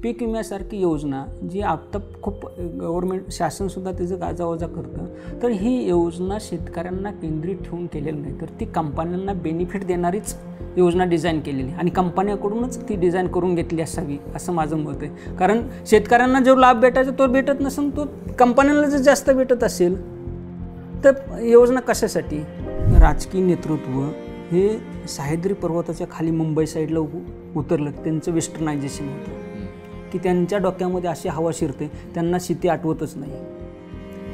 पीक विम्यासारखी योजना जी आता खूप गव्हर्मेंट शासनसुद्धा त्याचं गाजावाजा करतं, तर ही योजना शेतकऱ्यांना केंद्रित ठेवून केलेली नाही, तर ती कंपन्यांना बेनिफिट देणारीच योजना डिझाईन केलेली आणि कंपन्याकडूनच ती डिझाईन करून घेतली असावी असं माझं मत आहे. कारण शेतकऱ्यांना जो लाभ भेटायचा तो भेटत नसेल, तो कंपन्यांना जर जास्त भेटत असेल तर योजना कशासाठी? राजकीय नेतृत्व हे सह्याद्री पर्वताच्या खाली मुंबई साईडला उतरलं, त्यांचं वेस्टर्नायझेशन होतं की त्यांच्या डोक्यामध्ये अशी हवा शिरते, त्यांना शेती आठवतच नाही.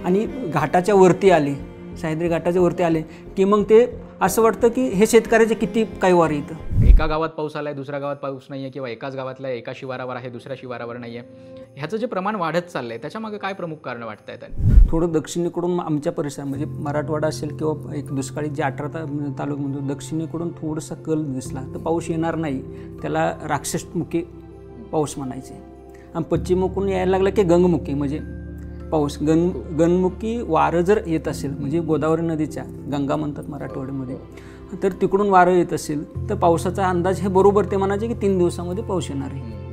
आणि घाटाच्या वरती आले, सह्याद्री घाटाच्या वरती आले की मग ते असं वाटतं की हे शेतकऱ्याचे किती कैवार येतं. एका गावात पाऊस आला आहे, दुसऱ्या गावात पाऊस नाही आहे, किंवा एकाच गावातला एका शिवारावर आहे, दुसऱ्या शिवारावर नाही आहे. ह्याचं जे प्रमाण वाढत चाललं आहे त्याच्यामागे काय प्रमुख कारणं वाटत आहेत? थोडं दक्षिणेकडून आमच्या परिसरात म्हणजे मराठवाडा असेल किंवा एक दुष्काळी जे 18 तालुक्यामधून दक्षिणेकडून थोडासा कल दिसला तर पाऊस येणार नाही, त्याला राक्षसमुखी पाऊस म्हणायचे. आणि पश्चिमेकडून यायला लागला की गंगमुखी म्हणजे पाऊस. गंगमुखी वारं जर येत असेल म्हणजे गोदावरी नदीच्या, गंगा म्हणतात मराठवाड्यामध्ये, तर तिकडून वारं येत असेल तर पावसाचा अंदाज हे बरोबर ते म्हणायचे की 3 दिवसामध्ये पाऊस येणार आहे.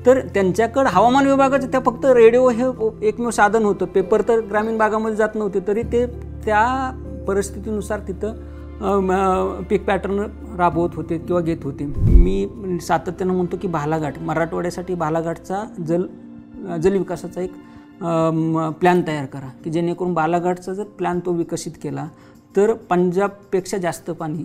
तर त्यांच्याकडं हवामान विभागाचं त्या फक्त रेडिओ हे एकमेव साधन होतं. पेपर तर ग्रामीण भागामध्ये जात नव्हते, तरी ते त्या परिस्थितीनुसार तिथं पीक पॅटर्न राबवत होते किंवा घेत होते. मी सातत्यानं म्हणतो की बालाघाट, मराठवाड्यासाठी बालाघाटचा जलविकासाचा एक प्लॅन तयार करा की जेणेकरून बालाघाटचा जर प्लॅन तो विकसित केला तर पंजाबपेक्षा जास्त पाणी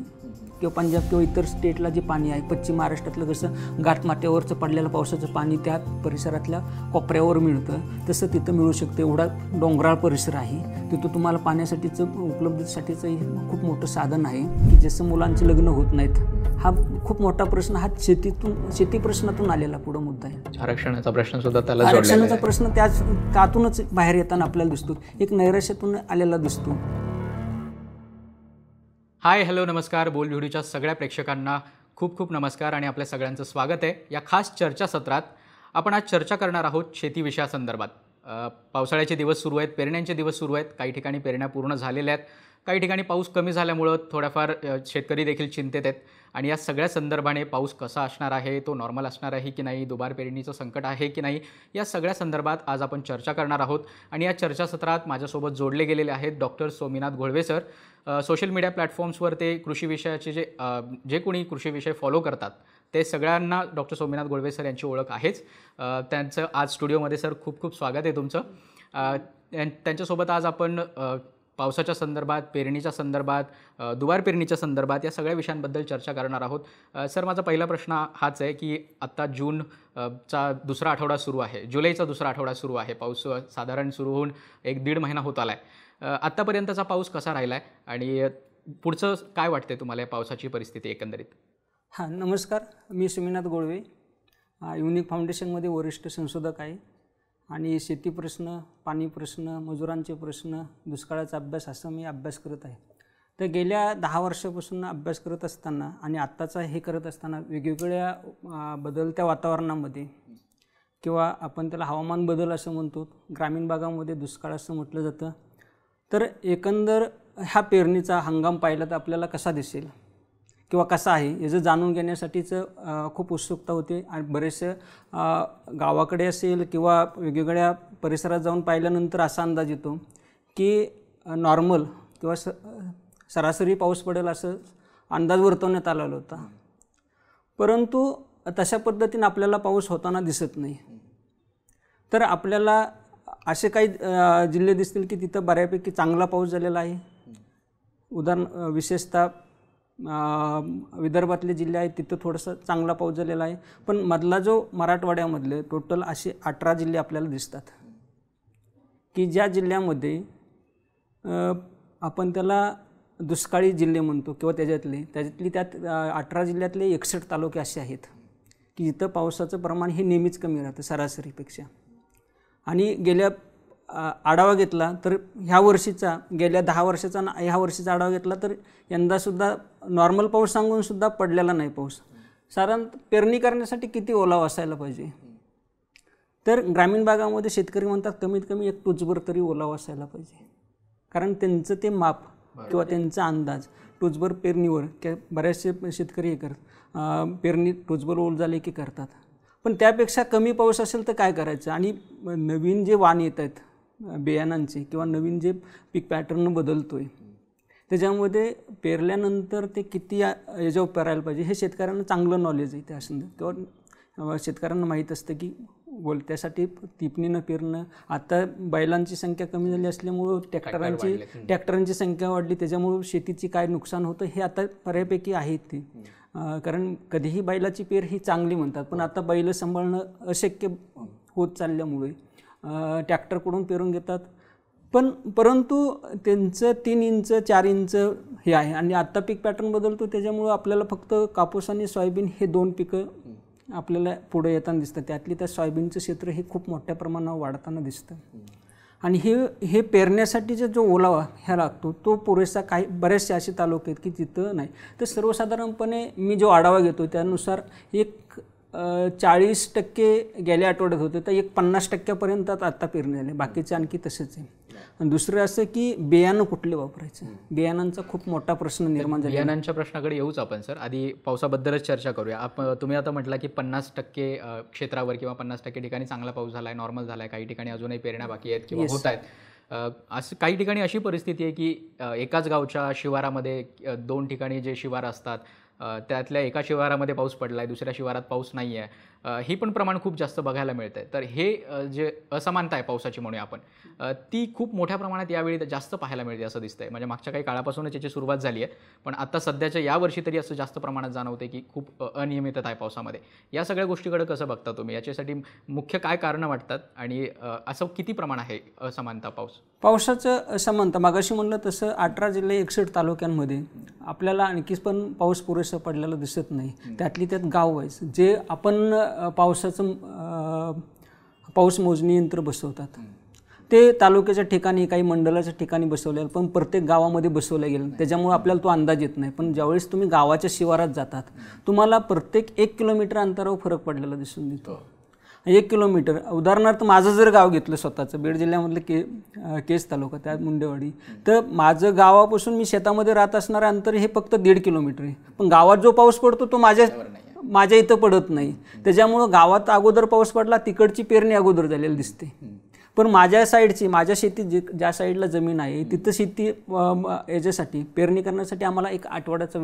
किंवा पंजाब किंवा इतर स्टेटला जे पाणी आहे, पश्चिम महाराष्ट्रातलं कसं घाटमाथ्यावरचं पडलेलं पावसाचं पाणी त्या परिसरातल्या कोपऱ्यावर मिळतं, तसं तिथं मिळू शकतं. एवढा डोंगराळ परिसर आहे, तिथं तुम्हाला पाण्यासाठीचं उपलब्धतेसाठीचं खूप मोठं साधन आहे की जसं मुलांचे लग्न होत नाहीत. हा खूप मोठा प्रश्न, हा शेती प्रश्नातून आलेला पुढं मुद्दा आहे. आरक्षणाचा प्रश्न सुद्धा त्याला, आरक्षणाचा प्रश्न त्यातूनच बाहेर येताना आपल्याला दिसतो, एक नैराश्यातून आलेला दिसतो. हाय, हॅलो, नमस्कार. बोल व्हिडिओच्या सगळ्या प्रेक्षकांना खूप खूप नमस्कार आणि आपल्या सगळ्यांचं स्वागत आहे या खास चर्चासत्रात. आपण आज चर्चा करणार आहोत शेती विषयासंदर्भात. पावसाळ्याचे दिवस सुरू आहेत, पेरण्यांचे दिवस सुरू आहेत. काही ठिकाणी पेरण्या पूर्ण झालेल्या आहेत, काही ठिकाणी पाऊस कमी झाल्यामुळं थोड्याफार शेतकरी देखील चिंतेत आहेत. आणि या सगळ्या संदर्भाने पाऊस कसा असणार आहे, तो नॉर्मल असणार आहे की नाही, दुबार पेरणीचं संकट आहे की नाही, या सगळ्या संदर्भात आज आपण चर्चा करणार आहोत. आणि या चर्चासत्रात माझ्यासोबत जोडले गेलेले आहेत doctor Sominath Gholve sir. Social media प्लॅटफॉर्म्सवर ते कृषी विषयाचे जे कोणी कृषी विषय फॉलो करतात ते सगळ्यांना डॉक्टर सोमीनाथ घोळवे सर यांची ओळख आहेच. त्यांचं आज स्टुडिओमध्ये सर खूप खूप स्वागत आहे तुमचं. त्यांच्यासोबत आज आपण पावसाच्या संदर्भात, पेरणीच्या संदर्भात, दुबार पेरणीच्या संदर्भात या सगळ्या विषयांबद्दल चर्चा करणार आहोत. सर, माझा पहिला प्रश्न हाच आहे की आत्ता जूनचा दुसरा आठवडा सुरू आहे, जुलैचा दुसरा आठवडा सुरू आहे. पाऊस साधारण सुरू होऊन 1-1.5 महिना होत आला आहे. आत्तापर्यंतचा पाऊस कसा राहिला आहे आणि पुढचं काय वाटते तुम्हाला या पावसाची परिस्थिती एकंदरीत? हां, नमस्कार. मी सोमीनाथ घोळवे, युनिक फाउंडेशनमध्ये वरिष्ठ संशोधक आहे आणि शेती प्रश्न, पाणी प्रश्न, मजुरांचे प्रश्न, दुष्काळाचा अभ्यास असं मी अभ्यास करत आहे. तर गेल्या 10 वर्षापासून अभ्यास करत असताना आणि आत्ताचा हे करत असताना वेगवेगळ्या बदलत्या वातावरणामध्ये किंवा आपण त्याला हवामान बदल असं म्हणतो, ग्रामीण भागामध्ये दुष्काळ असं म्हटलं जातं. तर एकंदर ह्या पेरणीचा हंगाम पाहिला तर आपल्याला कसा दिसेल किंवा कसा आहे याचं जाणून घेण्यासाठीचं खूप उत्सुकता होते. आणि बरेचसे गावाकडे असेल किंवा वेगवेगळ्या परिसरात जाऊन पाहिल्यानंतर असा अंदाज येतो की नॉर्मल किंवा सरासरी पाऊस पडेल असं अंदाज वर्तवण्यात आलेला होता, परंतु तशा पद्धतीने आपल्याला पाऊस होताना दिसत नाही. तर आपल्याला असे काही जिल्हे दिसतील की तिथं बऱ्यापैकी चांगला पाऊस झालेला आहे. विशेषतः विदर्भातले जिल्हे आहेत तिथं थोडंसं चांगला पाऊस झालेला आहे. पण मधला जो मराठवाड्यामधले टोटल असे 18 जिल्हे आपल्याला दिसतात की ज्या जिल्ह्यामध्ये आपण त्याला दुष्काळी जिल्हे म्हणतो किंवा त्यात 18 जिल्ह्यातले 61 तालुके असे आहेत की जिथं पावसाचं प्रमाण हे नेहमीच कमी राहतं सरासरीपेक्षा. आणि गेल्या आढावा घेतला तर ह्या वर्षीचा, गेल्या 10 वर्षाचा ह्या वर्षीचा आढावा घेतला तर यंदासुद्धा नॉर्मल पाऊस सांगूनसुद्धा पडलेला नाही पाऊस. साधारण पेरणी करण्यासाठी किती ओलावा असायला पाहिजे, तर ग्रामीण भागामध्ये शेतकरी म्हणतात कमीत कमी 1 टुचभर तरी ओलावा असायला पाहिजे. कारण त्यांचं ते माप किंवा त्यांचा अंदाज टुचभर पेरणीवर बरेचसे शेतकरी हे करतात, पेरणी टुचभर ओल झाले की करतात. पण त्यापेक्षा कमी पाऊस असेल तर काय करायचं. आणि नवीन जे वाण येत आहेत बियाणांचे किंवा नवीन जे पीक पॅटर्न बदलतोय त्याच्यामध्ये पेरल्यानंतर ते किती याच्यावर पेरायला पाहिजे हे शेतकऱ्यांना चांगलं नॉलेज आहे त्या संदर्भात, किंवा शेतकऱ्यांना माहीत असतं की त्यासाठी टिपणीनं पेरणं. आता बैलांची संख्या कमी झाली असल्यामुळं ट्रॅक्टरांची संख्या वाढली, त्याच्यामुळं शेतीची काय नुकसान होतं हे आता बऱ्यापैकी आहेत ते. कारण कधीही बैलाची पेर ही चांगली म्हणतात, पण आता बैल सांभाळणं अशक्य होत चालल्यामुळे ट्रॅक्टरकडून पेरून घेतात. परंतु त्यांचं 3 इंच 4 इंच हे आहे. आणि आत्ता पीक पॅटर्न बदलतो त्याच्यामुळं आपल्याला फक्त कापूस आणि सोयाबीन हे 2 पिकं आपल्याला पुढे येताना दिसतं. त्यातली त्या सोयाबीनचं क्षेत्र हे खूप मोठ्या प्रमाणावर वाढताना दिसतं. आणि हे पेरण्यासाठीचा जो ओलावा ह्या लागतो तो पुरेसा बरेचसे असे तालुके आहेत की तिथं नाही. तर सर्वसाधारणपणे मी जो आढावा घेतो त्यानुसार 40% गेल्या आठवड्यात होते, तर 50% आत्ता पेरणी झाले, बाकीचे आणखी तसेच आहे. आणि दुसरं असं की बियाणं कुठले वापरायचं, बियाणांचा खूप मोठा प्रश्न निर्माण झाला. बियाणांच्या प्रश्नाकडे येऊच आपण सर. आधी पावसाबद्दलच चर्चा करूया. तुम्ही आता म्हटलं की 50% क्षेत्रावर किंवा 50% ठिकाणी चांगला पाऊस झाला आहे, नॉर्मल झाला आहे, काही ठिकाणी अजूनही पेरण्या बाकी आहेत किंवा होत आहेत. असं काही ठिकाणी अशी परिस्थिती आहे की एकाच गावच्या शिवारामध्ये 2 ठिकाणी जे शिवार असतात त्यातल्या एका शिवारामध्ये पाऊस पडला आहे, दुसऱ्या शिवारात पाऊस नाही आहे. ही पण प्रमाण खूप जास्त बघायला मिळतं आहे. तर हे जे असमानता आहे पावसाची म्हणूया आपण, ती खूप मोठ्या प्रमाणात यावेळी जास्त पाहायला मिळते असं दिसतं आहे. म्हणजे मागच्या काही काळापासूनच याची सुरुवात झाली आहे, पण आता सध्याच्या यावर्षी तरी असं जास्त प्रमाणात जाणवते की खूप अनियमितता आहे पावसामध्ये. या सगळ्या गोष्टीकडे कसं बघता तुम्ही? याच्यासाठी मुख्य काय कारणं वाटतात आणि असं किती प्रमाण आहे असमानता पावसाचं असमानता? मागाशी म्हणलं तसं 18 जिल्हे 61 तालुक्यांमध्ये आपल्याला आणखी पण पाऊस पुरेसा पडलेला दिसत नाही. त्यातली त्यात गाव वाईज जे आपण पाऊस मोजणी यंत्र बसवतात ते तालुक्याच्या ठिकाणी काही मंडलाच्या ठिकाणी बसवले, पण प्रत्येक गावामध्ये बसवलं गेलं, त्याच्यामुळे आपल्याला तो अंदाज येत नाही. पण ज्यावेळेस तुम्ही गावाच्या शिवारात जातात तुम्हाला प्रत्येक 1 किलोमीटर अंतरावर फरक पडलेला दिसून येतो. 1 किलोमीटर, उदाहरणार्थ माझं जर गाव घेतलं स्वतःचं, बीड जिल्ह्यामधलं केज तालुका, त्यात मुंडेवाडी, तर माझं गावापासून मी शेतामध्ये राहत असणारं अंतर हे फक्त 1.5 किलोमीटर आहे. पण गावात जो पाऊस पडतो तो माझ्या इथं पडत नाही. त्याच्यामुळं गावात अगोदर पाऊस पडला, तिकडची पेरणी अगोदर झालेली दिसते. पण माझ्या शेतीत ज्या साईडला जमीन आहे तिथं शेती याच्यासाठी पेरणी करण्यासाठी आम्हाला 1 आठवड्याचा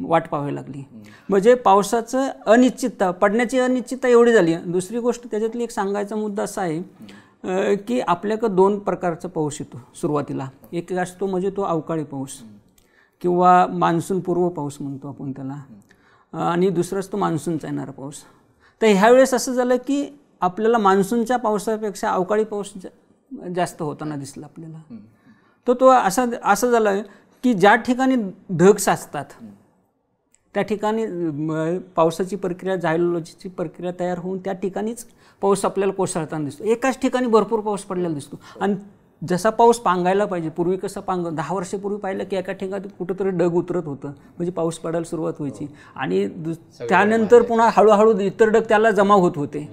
वाट पाहावी लागली. म्हणजे पावसाचं अनिश्चितता, पडण्याची अनिश्चितता एवढी झाली. दुसरी गोष्ट त्याच्यातली एक सांगायचा मुद्दा असा आहे की आपल्याकडं 2 प्रकारचा पाऊस येतो सुरुवातीला. एक असतो म्हणजे तो अवकाळी पाऊस किंवा मान्सून पूर्व पाऊस म्हणतो आपण त्याला, आणि दुसरा असतो मान्सूनचा येणारा पाऊस. तर ह्यावेळेस असं झालं की आपल्याला मान्सूनच्या पावसापेक्षा अवकाळी पाऊस जास्त होताना दिसला आपल्याला. तर तो असं झालं की ज्या ठिकाणी ढग साचतात त्या ठिकाणी पावसाची प्रक्रिया, झायलोलॉजीची प्रक्रिया तयार होऊन त्या ठिकाणीच पाऊस आपल्याला कोसळताना दिसतो. एकाच ठिकाणी भरपूर पाऊस पडलेला दिसतो. आणि जसा पाऊस पांगायला पाहिजे, पूर्वी कसं 10 वर्षापूर्वी पाहिलं की एका ठिकाणी कुठंतरी ढग उतरत होतं म्हणजे पाऊस पडायला सुरुवात व्हायची, आणि त्यानंतर पुन्हा हळूहळू इतर ढग त्याला जमा होत होते.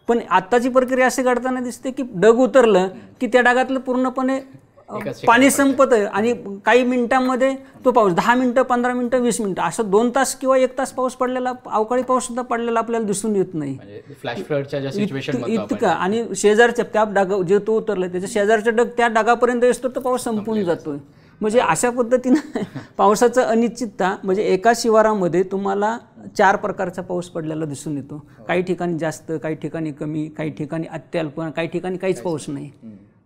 पण आत्ताची प्रक्रिया असे घडताना दिसते की ढग उतरलं की त्या ढगातलं पूर्णपणे पाणी संपत आहे आणि काही मिनिटांमध्ये तो पाऊस 10 मिनिटं, 15 मिनिटं, 20 मिनिटं असं 2 तास किंवा 1 तास पाऊस पडलेला, अवकाळी पाऊस सुद्धा पडलेला आपल्याला दिसून येत नाही. इतका. आणि शेजारच्या त्या ढग जे तो उतरलं त्याच्या शेजारच्या ढग त्या ढगापर्यंत येतो तर पाऊस संपून जातोय. म्हणजे अशा पद्धतीनं पावसाचं अनिश्चितता, म्हणजे एका शिवारामध्ये तुम्हाला 4 प्रकारचा पाऊस पडलेला दिसून येतो. काही ठिकाणी जास्त, काही ठिकाणी कमी, काही ठिकाणी अत्यल्प, काही ठिकाणी काहीच पाऊस नाही.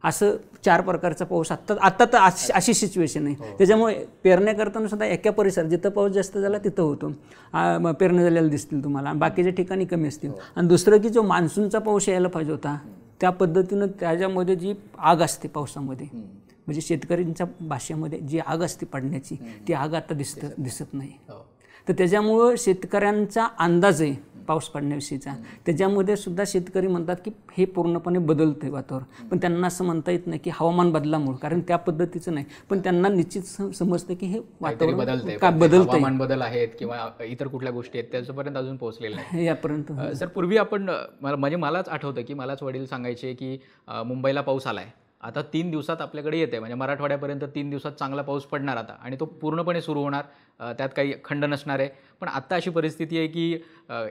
असं 4 प्रकारचा पाऊस आत्ता तर अशी सिच्युएशन आहे. त्याच्यामुळे पेरण्या करताना सुद्धा एका परिसरात जिथं पाऊस जास्त झाला तिथं होतो पेरण्या झालेल्या दिसतील तुम्हाला, आणि बाकीच्या ठिकाणी कमी असतील. आणि दुसरं की जो मान्सूनचा पाऊस यायला पाहिजे होता त्या पद्धतीनं त्याच्यामध्ये जी आग असते पावसामध्ये, म्हणजे शेतकऱ्यांच्या भाषेमध्ये जी आग असते पडण्याची, ती आग आता दिसत नाही. तर त्याच्यामुळं शेतकऱ्यांचा अंदाज आहे पाऊस पडण्याविषयीचा, त्याच्यामध्ये सुद्धा शेतकरी म्हणतात की हे पूर्णपणे बदलतं आहे वातावरण. पण त्यांना असं म्हणता येत नाही की हवामान बदलामुळे, कारण त्या पद्धतीचं नाही. पण त्यांना निश्चित समजतं की हे वातावरण बदलतंय, हवामान बदल आहेत किंवा इतर कुठल्या गोष्टी आहेत त्याच्यापर्यंत अजून पोहोचलेलं नाही यापर्यंत. सर, पूर्वी आपण, म्हणजे मलाच आठवतं की मलाच वडील सांगायचे की मुंबईला पाऊस आलाय आता 3 दिवसात आपल्याकडे येते, म्हणजे मराठवाड्यापर्यंत 3 दिवसात चांगला पाऊस पडणार आता आणि तो पूर्णपणे सुरू होणार, त्यात काही खंड नसणार आहे. पण आत्ता अशी परिस्थिती आहे की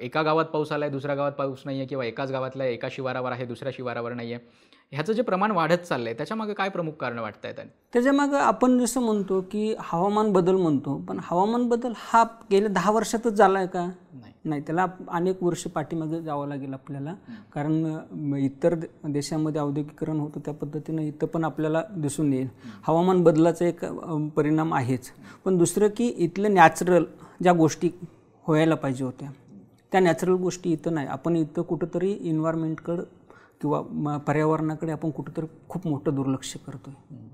एका गावात पाऊस आला आहे, दुसऱ्या गावात पाऊस नाही आहे, किंवा एकाच गावातल्या एका शिवारावर आहे, दुसऱ्या शिवारावर नाही आहे. ह्याचं जे प्रमाण वाढत चाललं आहे त्याच्यामागे काय प्रमुख कारणं वाटत आहेत? त्याच्यामागं आपण जसं म्हणतो की हवामान बदल म्हणतो, पण हवामान बदल हा गेल्या 10 वर्षातच झाला आहे का? नाही, त्याला अनेक वर्ष पाठीमागे जावं लागेल आपल्याला. कारण इतर देशामध्ये औद्योगिकरण होतं त्या पद्धतीनं इथं पण आपल्याला दिसून येईल हवामान बदलाचा एक परिणाम आहेच. पण दुसरं की इथलं नॅचरल ज्या गोष्टी व्हायला पाहिजे होत्या त्या नॅचरल गोष्टी इथं नाही. आपण इथं कुठंतरी इन्व्हायरमेंटकडं किंवा पर्यावरणाकडे आपण कुठंतरी खूप मोठं दुर्लक्ष करतो आहे.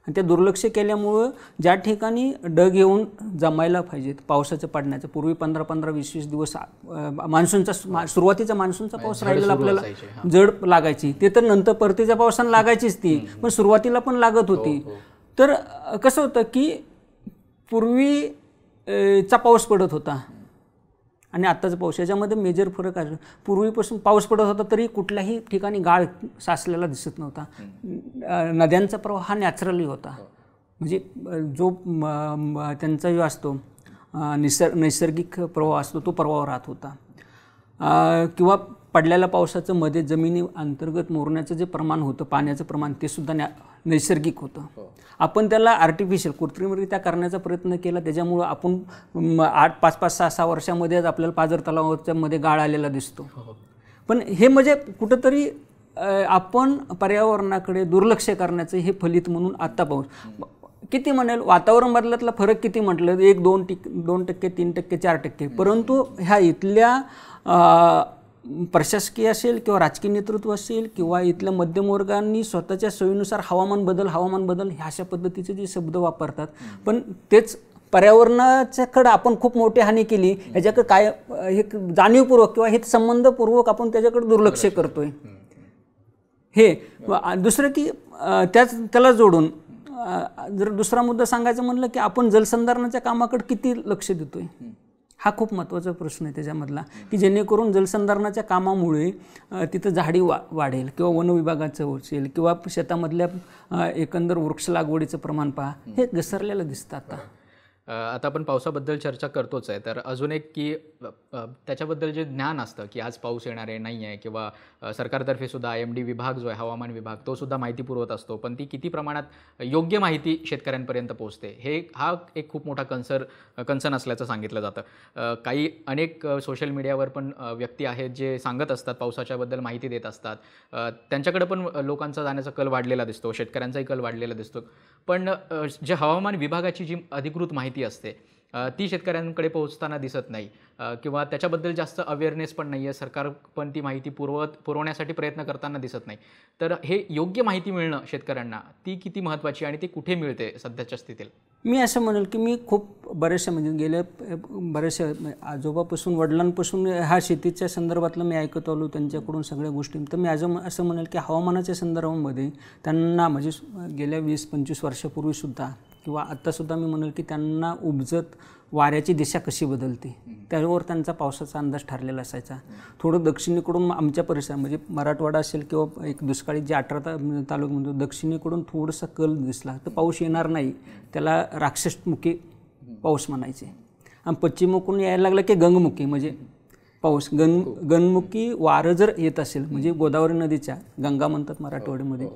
आणि त्या दुर्लक्ष केल्यामुळं ज्या ठिकाणी ढग येऊन जमायला पाहिजेत पावसाचं पडण्याचं, पूर्वी 15-15, 20-20 दिवस मान्सूनचा सुरुवातीचा मान्सूनचा पाऊस राहिलेला आपल्याला जड लागायची, ते तर नंतर परतीच्या पावसानं लागायचीच ती, पण सुरुवातीला पण लागत होती. तर कसं होतं की पूर्वीचा पाऊस पडत होता आणि आत्ताचा पाऊस याच्यामध्ये मेजर फरक आहे. पूर्वीपासून पाऊस पडत होता तरी कुठल्याही ठिकाणी गाळ साचलेला दिसत नव्हता. नद्यांचा प्रवाह हा नॅचरली होता, म्हणजे जो त्यांचा जो असतो नैसर्गिक प्रवाह असतो तो प्रवाह राहत होता. किंवा पडलेल्या पावसाचं मध्ये जमिनी अंतर्गत मुरण्याचं जे प्रमाण होतं, पाण्याचं प्रमाण, ते सुद्धा नैसर्गिक होतं. आपण त्याला आर्टिफिशियल कृत्रिमरित्या करण्याचा प्रयत्न केला, त्याच्यामुळं आपण 5-5, 6-6 वर्षामध्येच आपल्याला पाझर तलावाच्या मध्ये गाळ आलेला दिसतो. पण हे म्हणजे कुठंतरी आपण पर्यावरणाकडे दुर्लक्ष करण्याचं हे फलित म्हणून आत्ता पाऊस किती म्हणेल, वातावरण बदलातला फरक किती म्हटलं, 1-2%, 3%, 4%, परंतु ह्या इथल्या प्रशासकीय असेल किंवा राजकीय नेतृत्व असेल किंवा इथल्या मध्यमवर्गांनी स्वतःच्या सोयीनुसार हवामान बदल ह्या अशा पद्धतीचे जे शब्द वापरतात, पण तेच पर्यावरणाच्याकडे आपण खूप मोठी हानी केली, ह्याच्याकडे काय हे जाणीवपूर्वक किंवा हे संबंधपूर्वक आपण त्याच्याकडे दुर्लक्ष करतोय. हे दुसरं की त्याला जोडून जर दुसरा मुद्दा सांगायचा म्हणलं की आपण जलसंधारणाच्या कामाकडे किती लक्ष देतोय, हा खूप महत्त्वाचा प्रश्न आहे त्याच्यामधला, की जेणेकरून जलसंधारणाच्या कामामुळे तिथं झाडी वाढेल किंवा वन विभागाचं असेल किंवा शेतामधल्या एकंदर वृक्ष लागवडीचं प्रमाण पहा, हे घसरलेलं दिसतं आता. आता आपण पावसाबद्दल चर्चा करतोच आहे, तर अजून एक की त्याच्याबद्दल जे ज्ञान असतं की आज पाऊस येणार आहे नाही आहे, किंवा सरकारतर्फे सुद्धा IMD विभाग जो आहे हवामान विभाग तो सुद्धा माहिती पुरवत असतो, पण ती किती प्रमाणात योग्य माहिती शेतकऱ्यांपर्यंत पोहोचते हा एक खूप मोठा कन्सर्न असल्याचं सांगितलं जातं. अनेक सोशल मीडियावर पण व्यक्ती आहेत जे सांगत असतात, पावसाच्याबद्दल माहिती देत असतात, त्यांच्याकडे पण लोकांचा जाण्याचा कल वाढलेला दिसतो, शेतकऱ्यांचाही कल वाढलेला दिसतो. पण जे हवामान विभागाची जी अधिकृत माहिती असते ती शेतकऱ्यांकडे पोहोचताना दिसत नाही, किंवा त्याच्याबद्दल जास्त अवेअरनेस पण नाही आहे, सरकार पण ती माहिती पुरवण्यासाठी प्रयत्न करताना दिसत नाही. तर हे योग्य माहिती मिळणं शेतकऱ्यांना ती किती महत्त्वाची आणि ती कुठे मिळते सध्याच्या स्थितीला? मी असं म्हणेल की मी खूप बऱ्याचशा म्हणजे गेल्या बऱ्याचशा आजोबापासून वडिलांपासून ह्या शेतीच्या संदर्भातलं मी ऐकत आलो त्यांच्याकडून सगळ्या गोष्टी. तर मी असं म्हणेल की हवामानाच्या संदर्भामध्ये त्यांना म्हणजे गेल्या 20-25 वर्षापूर्वीसुद्धा किंवा आत्तासुद्धा मी म्हणेल की त्यांना उपजत वाऱ्याची दिशा कशी बदलते त्यावर त्यांचा पावसाचा अंदाज ठरलेला असायचा. थोडं दक्षिणेकडून आमच्या परिसरात म्हणजे मराठवाडा असेल किंवा एक दुष्काळी जे 18 तालुक्यामध्ये दक्षिणेकडून थोडासा कल दिसला तर पाऊस येणार नाही, त्याला राक्षसमुखी पाऊस म्हणायचे. आणि पश्चिमेकडून यायला लागला की गंगमुखी म्हणजे पाऊस गंगमुखी वारं जर येत असेल म्हणजे गोदावरी नदीच्या गंगा म्हणतात मराठवाड्यामध्ये,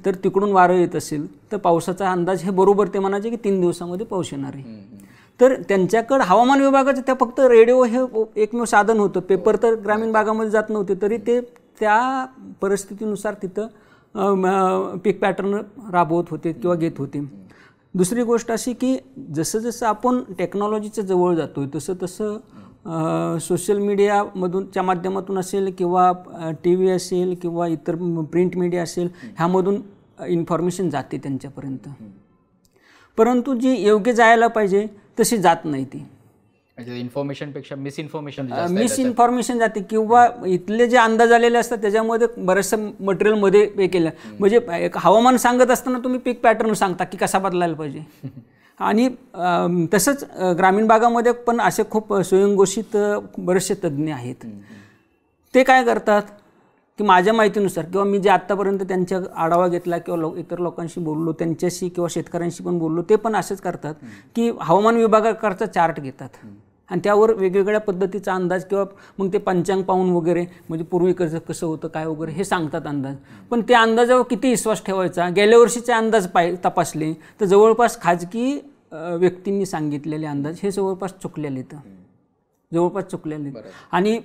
तर तिकडून वारं येत असेल तर पावसाचा अंदाज हे बरोबर ते म्हणायचे की 3 दिवसामध्ये पाऊस येणार आहे. तर त्यांच्याकडं हवामान विभागाचं त्या फक्त रेडिओ हे एकमेव साधन होतं, पेपर तर ग्रामीण भागामध्ये जात नव्हते, तरी ते त्या परिस्थितीनुसार तिथं पीक पॅटर्न राबवत होते किंवा घेत होते. दुसरी गोष्ट अशी की जसं जसं आपण टेक्नॉलॉजीच्या जवळ जातो आहे तसं सोशल मीडियामधूनच्या माध्यमातून असेल किंवा TV असेल किंवा इतर प्रिंट मीडिया असेल ह्यामधून इन्फॉर्मेशन जाते त्यांच्यापर्यंत, परंतु जी योग्य जायला पाहिजे तशी जात नाही ती. इन्फॉर्मेशनपेक्षा मिसइन्फॉर्मेशन जाते किंवा इथले जे अंदाज आलेले असतात त्याच्यामध्ये बरेचसं मटेरियलमध्ये हे केलं. म्हणजे एक हवामान सांगत असताना तुम्ही पीक पॅटर्न सांगता की कसा बदलायला पाहिजे. आणि तसंच ग्रामीण भागामध्ये पण असे खूप स्वयंघोषित बरेचसे तज्ज्ञ आहेत. ते काय करतात की माझ्या माहितीनुसार किंवा मी जे आत्तापर्यंत त्यांच्या आढावा घेतला किंवा इतर लोकांशी बोललो, त्यांच्याशी किंवा शेतकऱ्यांशी पण बोललो, ते पण असंच करतात की हवामान विभागाकडचा चार्ट घेतात आणि त्यावर वेगवेगळ्या पद्धतीचा अंदाज किंवा मग ते पंचांग पाहून वगैरे म्हणजे पूर्वी कसं होतं काय वगैरे हे सांगतात अंदाज. पण त्या अंदाजावर किती विश्वास ठेवायचा? गेल्या वर्षीचे अंदाज तपासले तर जवळपास खाजगी व्यक्तींनी सांगितलेले अंदाज हे जवळपास चुकलेले आणि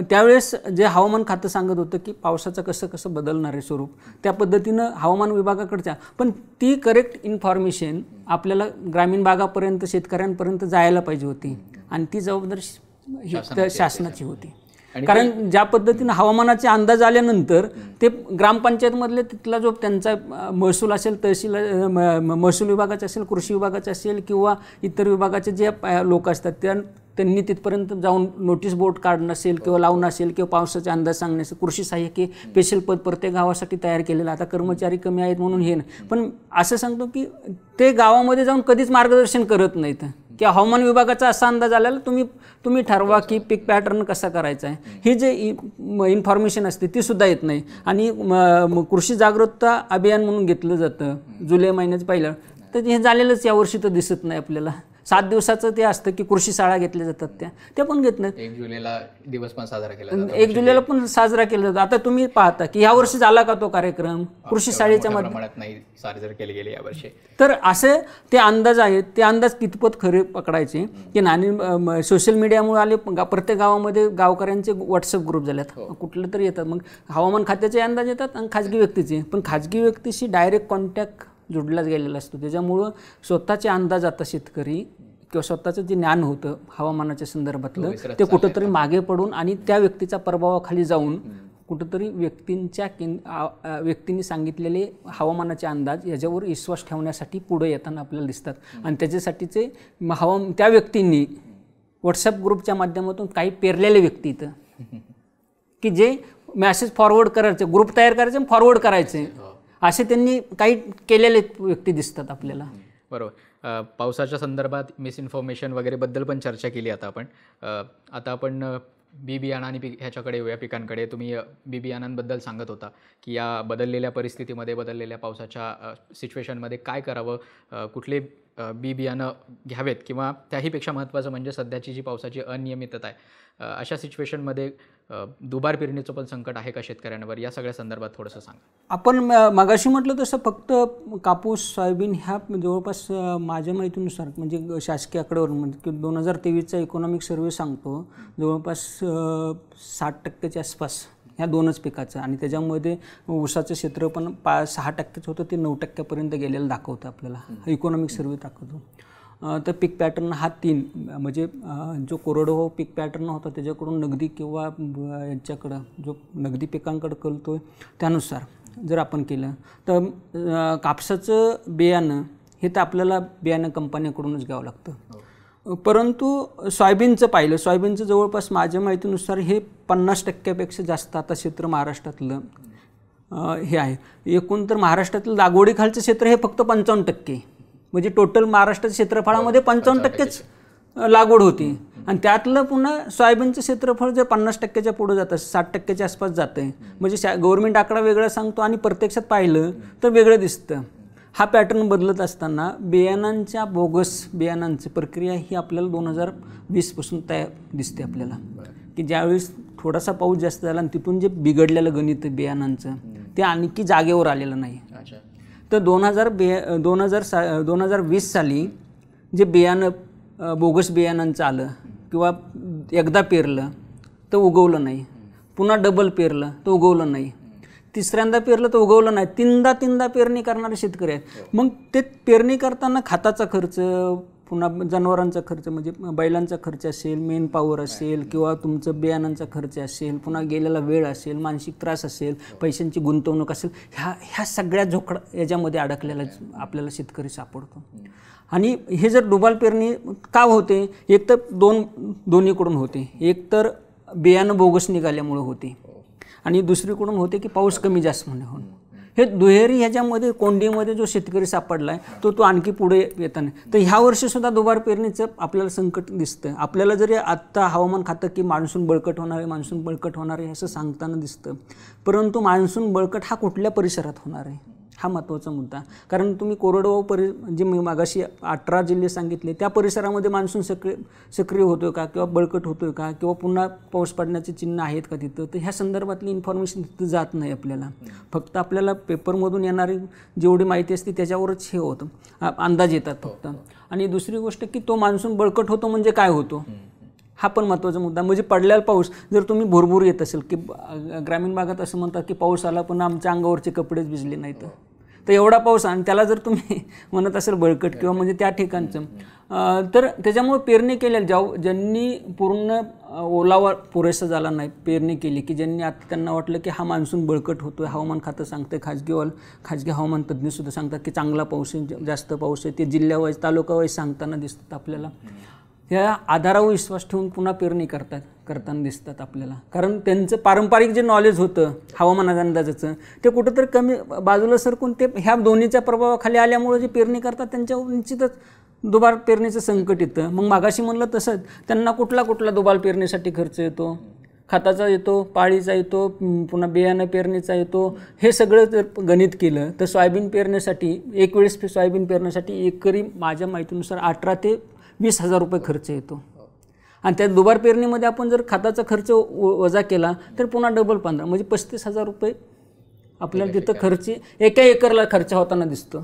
त्यावेळेस जे हवामान खातं सांगत होतं की पावसाचं कसं बदलणार आहे स्वरूप, त्या पद्धतीनं हवामान विभागाकडच्या पण ती करेक्ट इन्फॉर्मेशन आपल्याला ग्रामीण भागापर्यंत शेतकऱ्यांपर्यंत जायला पाहिजे होती आणि ती जबाबदारी शासनाची होती. कारण ज्या पद्धतीनं हवामानाचे अंदाज आल्यानंतर ते ग्रामपंचायतमधले तिथला जो त्यांचा महसूल असेल, तहसील महसूल विभागाचा असेल, कृषी विभागाचा असेल किंवा इतर विभागाचे जे लोक असतात त्यांनी तिथपर्यंत जाऊन नोटीस बोर्ड काढणं असेल किंवा लावणं असेल किंवा पावसाचे अंदाज सांगणे असेल, कृषी सहाय्यक स्पेशल पद प्रत्येक गावासाठी तयार केलेलं. आता कर्मचारी कमी आहेत म्हणून हे नाही, पण असं सांगतो की ते गावामध्ये जाऊन कधीच मार्गदर्शन करत नाहीत की हवामान विभागाचा असा अंदाज आलेला तुम्ही ठरवा की पीक पॅटर्न कसा करायचा आहे. ही जे इन्फॉर्मेशन असते ती सुद्धा येत नाही. आणि कृषी जागरूकता अभियान म्हणून घेतलं जातं जुलै महिन्याचं पहिलं, तर हे झालेलंच यावर्षी तर दिसत नाही आपल्याला. 7 दिवसाचं ते असतं की कृषी शाळा घेतल्या जातात, त्या पण घेत नाहीत. 1 जुलैला दिवस पण साजरा केला जातो, 1 जुलैला पण साजरा केला जातो. आता तुम्ही पाहता की ह्या वर्षी झाला का तो कार्यक्रम कृषी शाळेच्या प्रमाणात नाही साजरा केले गेले यावर्षी. तर असे ते अंदाज आहेत, ते अंदाज कितपत खरे पकडायचे की आणि सोशल मीडियामुळे आले. प्रत्येक गावामध्ये गावकऱ्यांचे व्हॉट्सअप ग्रुप झालेत, कुठले तरी येतात. मग हवामान खात्याचे अंदाज येतात आणि खाजगी व्यक्तीचे, पण खाजगी व्यक्तीशी डायरेक्ट कॉन्टॅक्ट जोडलाच गेलेला असतो. त्याच्यामुळं स्वतःचे अंदाज आता शेतकरी किंवा स्वतःचं जे ज्ञान होतं हवामानाच्या संदर्भातलं ते कुठंतरी मागे पडून आणि त्या व्यक्तीच्या प्रभावाखाली जाऊन कुठंतरी व्यक्तींनी सांगितलेले हवामानाचे अंदाज याच्यावर विश्वास ठेवण्यासाठी पुढे येताना आपल्याला दिसतात. आणि त्याच्यासाठीचे त्या व्यक्तींनी व्हॉट्सअप ग्रुपच्या माध्यमातून काही पेरलेले व्यक्ती इथं की जे मॅसेज फॉरवर्ड करायचे, ग्रुप तयार करायचे, फॉरवर्ड करायचे, असे त्यांनी काही केलेले व्यक्ती दिसतात आपल्याला. बरोबर. पावसाच्या संदर्भात मिसइन्फॉर्मेशन वगैरे बद्दल पण चर्चा केली. आता आपण बी बियाणं आणि ह्याच्याकडे येऊया, पिकांकडे. तुम्ही बी बियाणांबद्दल सांगत होता की या बदललेल्या परिस्थितीमध्ये, बदललेल्या पावसाच्या सिच्युएशनमध्ये काय करावं, कुठले बी बियाणं घ्यावेत, किंवा त्याहीपेक्षा महत्त्वाचं म्हणजे सध्याची जी पावसाची अनियमितता आहे अशा सिच्युएशनमध्ये दुबार पेरणीचं पण संकट आहे का शेतकऱ्यांवर, या सगळ्या संदर्भात थोडंसं सांगा. आपण मगाशी म्हटलं तसं फक्त कापूस सोयाबीन ह्या जवळपास माझ्या माहितीनुसार म्हणजे शासकीय आकड्यावर म्हणजे 2023चा इकॉनॉमिक सर्व्हे सांगतो जवळपास 60% आसपास ह्या 2च पिकाचं. आणि त्याच्यामध्ये ऊसाचं क्षेत्र पण 6% होतं, ते 9% गेलेलं दाखवतं आपल्याला, इकॉनॉमिक सर्व्हे दाखवतो. तर पीक पॅटर्न हा 3 म्हणजे जो कोरडवाहू पीक पॅटर्न होता त्याच्याकडून नगदी किंवा यांच्याकडं जो नगदी पिकांकडं कळतो त्यानुसार जर आपण केलं तर कापसाचं बियाणं हे तर आपल्याला बियाणं कंपन्याकडूनच घ्यावं लागतं. परंतु सोयाबीनचं पाहिलं, सोयाबीनचं जवळपास माझ्या माहितीनुसार हे 50%पेक्षा जास्त आता क्षेत्र महाराष्ट्रातलं हे आहे. एकूण तर महाराष्ट्रातलं लागवडीखालचं क्षेत्र हे फक्त 55%, म्हणजे टोटल महाराष्ट्राच्या क्षेत्रफळामध्ये 55%च लागवड होती. आणि त्यातलं पुन्हा सोयाबीनचं क्षेत्रफळ जर 50%च्या पुढे जातं, 60%च्या आसपास जातं आहे. म्हणजे गव्हर्नमेंट आकडा वेगळा सांगतो आणि प्रत्यक्षात पाहिलं तर वेगळं दिसतं. हा पॅटर्न बदलत असताना बियाणांच्या बोगस बियाणांची प्रक्रिया ही आपल्याला 2020पासून तयार दिसते आपल्याला, की ज्यावेळेस थोडासा पाऊस जास्त झाला आणि तिथून जे बिघडलेलं गणित बियाणांचं ते आणखी जागेवर आलेलं नाही. तर 2020 साली जे बियाणं बोगस बियाणांचं आलं किंवा एकदा पेरलं तर उगवलं नाही, पुन्हा डबल पेरलं तर उगवलं नाही, तिसऱ्यांदा पेरलं तर उगवलं नाही, तीनदा पेरणी करणारे शेतकरी आहेत. मग ते पेरणी करताना खताचा खर्च, पुन्हा जनावरांचा खर्च म्हणजे बैलांचा खर्च असेल, मेन पॉवर असेल किंवा तुमचं बियाणांचा खर्च असेल, पुन्हा गेलेला वेळ असेल, मानसिक त्रास असेल, पैशांची गुंतवणूक असेल, ह्या सगळ्या झोकड याच्यामध्ये अडकलेला आपल्याला शेतकरी सापडतो. आणि हे जर डुबाल पेरणी का होते, एक तर दोन्हीकडून होते. एक तर बियाणं बोगस निघाल्यामुळे होते आणि दुसरीकडून होते की पाऊस कमी जास्त होणे. हे दुहेरी ह्याच्यामध्ये कोंडीमध्ये जो शेतकरी सापडला आहे तो आणखी पुढे येता नाही. तर ह्या वर्षीसुद्धा दुबार पेरणीचं आपल्याला संकट दिसतं. आपल्याला जरी आत्ता हवामान खातं की मान्सून बळकट होणार आहे, मान्सून बळकट होणार आहे असं सांगताना दिसतं, परंतु मान्सून बळकट हा कुठल्या परिसरात होणार आहे हा महत्त्वाचा मुद्दा. कारण तुम्ही कोरडवाहू जे मी मागाशी 18 जिल्हे सांगितले त्या परिसरामध्ये मान्सून सक्रिय होतो आहे का किंवा बळकट होतो आहे का किंवा पुन्हा पाऊस पडण्याचे चिन्ह आहेत का तिथं, तर ह्या संदर्भातली इन्फॉर्मेशन तिथं जात नाही आपल्याला. फक्त आपल्याला पेपरमधून येणारी जेवढी माहिती असते त्याच्यावरच हे होतं, अंदाज येतात फक्त. आणि दुसरी गोष्ट की तो मान्सून बळकट होतो म्हणजे काय होतो हा पण महत्त्वाचा मुद्दा. म्हणजे पडलेला पाऊस जर तुम्ही भुरभुर येत असेल की ग्रामीण भागात असं म्हणतात की पाऊस आला पण आमच्या अंगावरचे कपडेच भिजले नाहीत, तर एवढा पाऊस आणि त्याला जर तुम्ही म्हणत असेल बळकट किंवा म्हणजे त्या ठिकाणचं, तर त्याच्यामुळे पेरणी केलेल्या ज्यांनी पूर्ण ओलावा पुरेसा झाला नाही, पेरणी केली की ज्यांनी आता त्यांना वाटलं की हा मान्सून बळकट होतो आहे, हवामान खातं सांगतं, खाजगी हवामान तज्ज्ञसुद्धा सांगतात की चांगला पाऊस आहे, जास्त पाऊस आहे, ते जिल्ह्यावाईज तालुकावाईज सांगताना दिसतात आपल्याला. ह्या आधारावर विश्वास ठेवून पुन्हा पेरणी करताना दिसतात आपल्याला. कारण त्यांचं पारंपरिक जे नॉलेज होतं हवामानाच्या अंदाजाचं ते कुठंतरी कमी बाजूला सरकून ते ह्या दोन्हीच्या प्रभावाखाली आल्यामुळे जे पेरणी करतात त्यांच्यावर निश्चितच दुबार पेरणीचं संकट येतं. मग मागाशी म्हणलं तसंच त्यांना कुठला दुबार पेरणीसाठी खर्च येतो, खताचा येतो, पाळीचा येतो, पुन्हा बियाणं पेरणीचा येतो. हे सगळं जर गणित केलं तर सोयाबीन पेरण्यासाठी एक वेळेस सोयाबीन पेरण्यासाठी एकरी माझ्या माहितीनुसार 18 ते 20,000 रुपये खर्च येतो. आणि त्या दुबार पेरणीमध्ये आपण जर खताचा खर्च वजा केला तर पुन्हा डबल 15 म्हणजे 35,000 रुपये आपल्याला तिथं खर्च एका एकरला खर्च होताना दिसतो.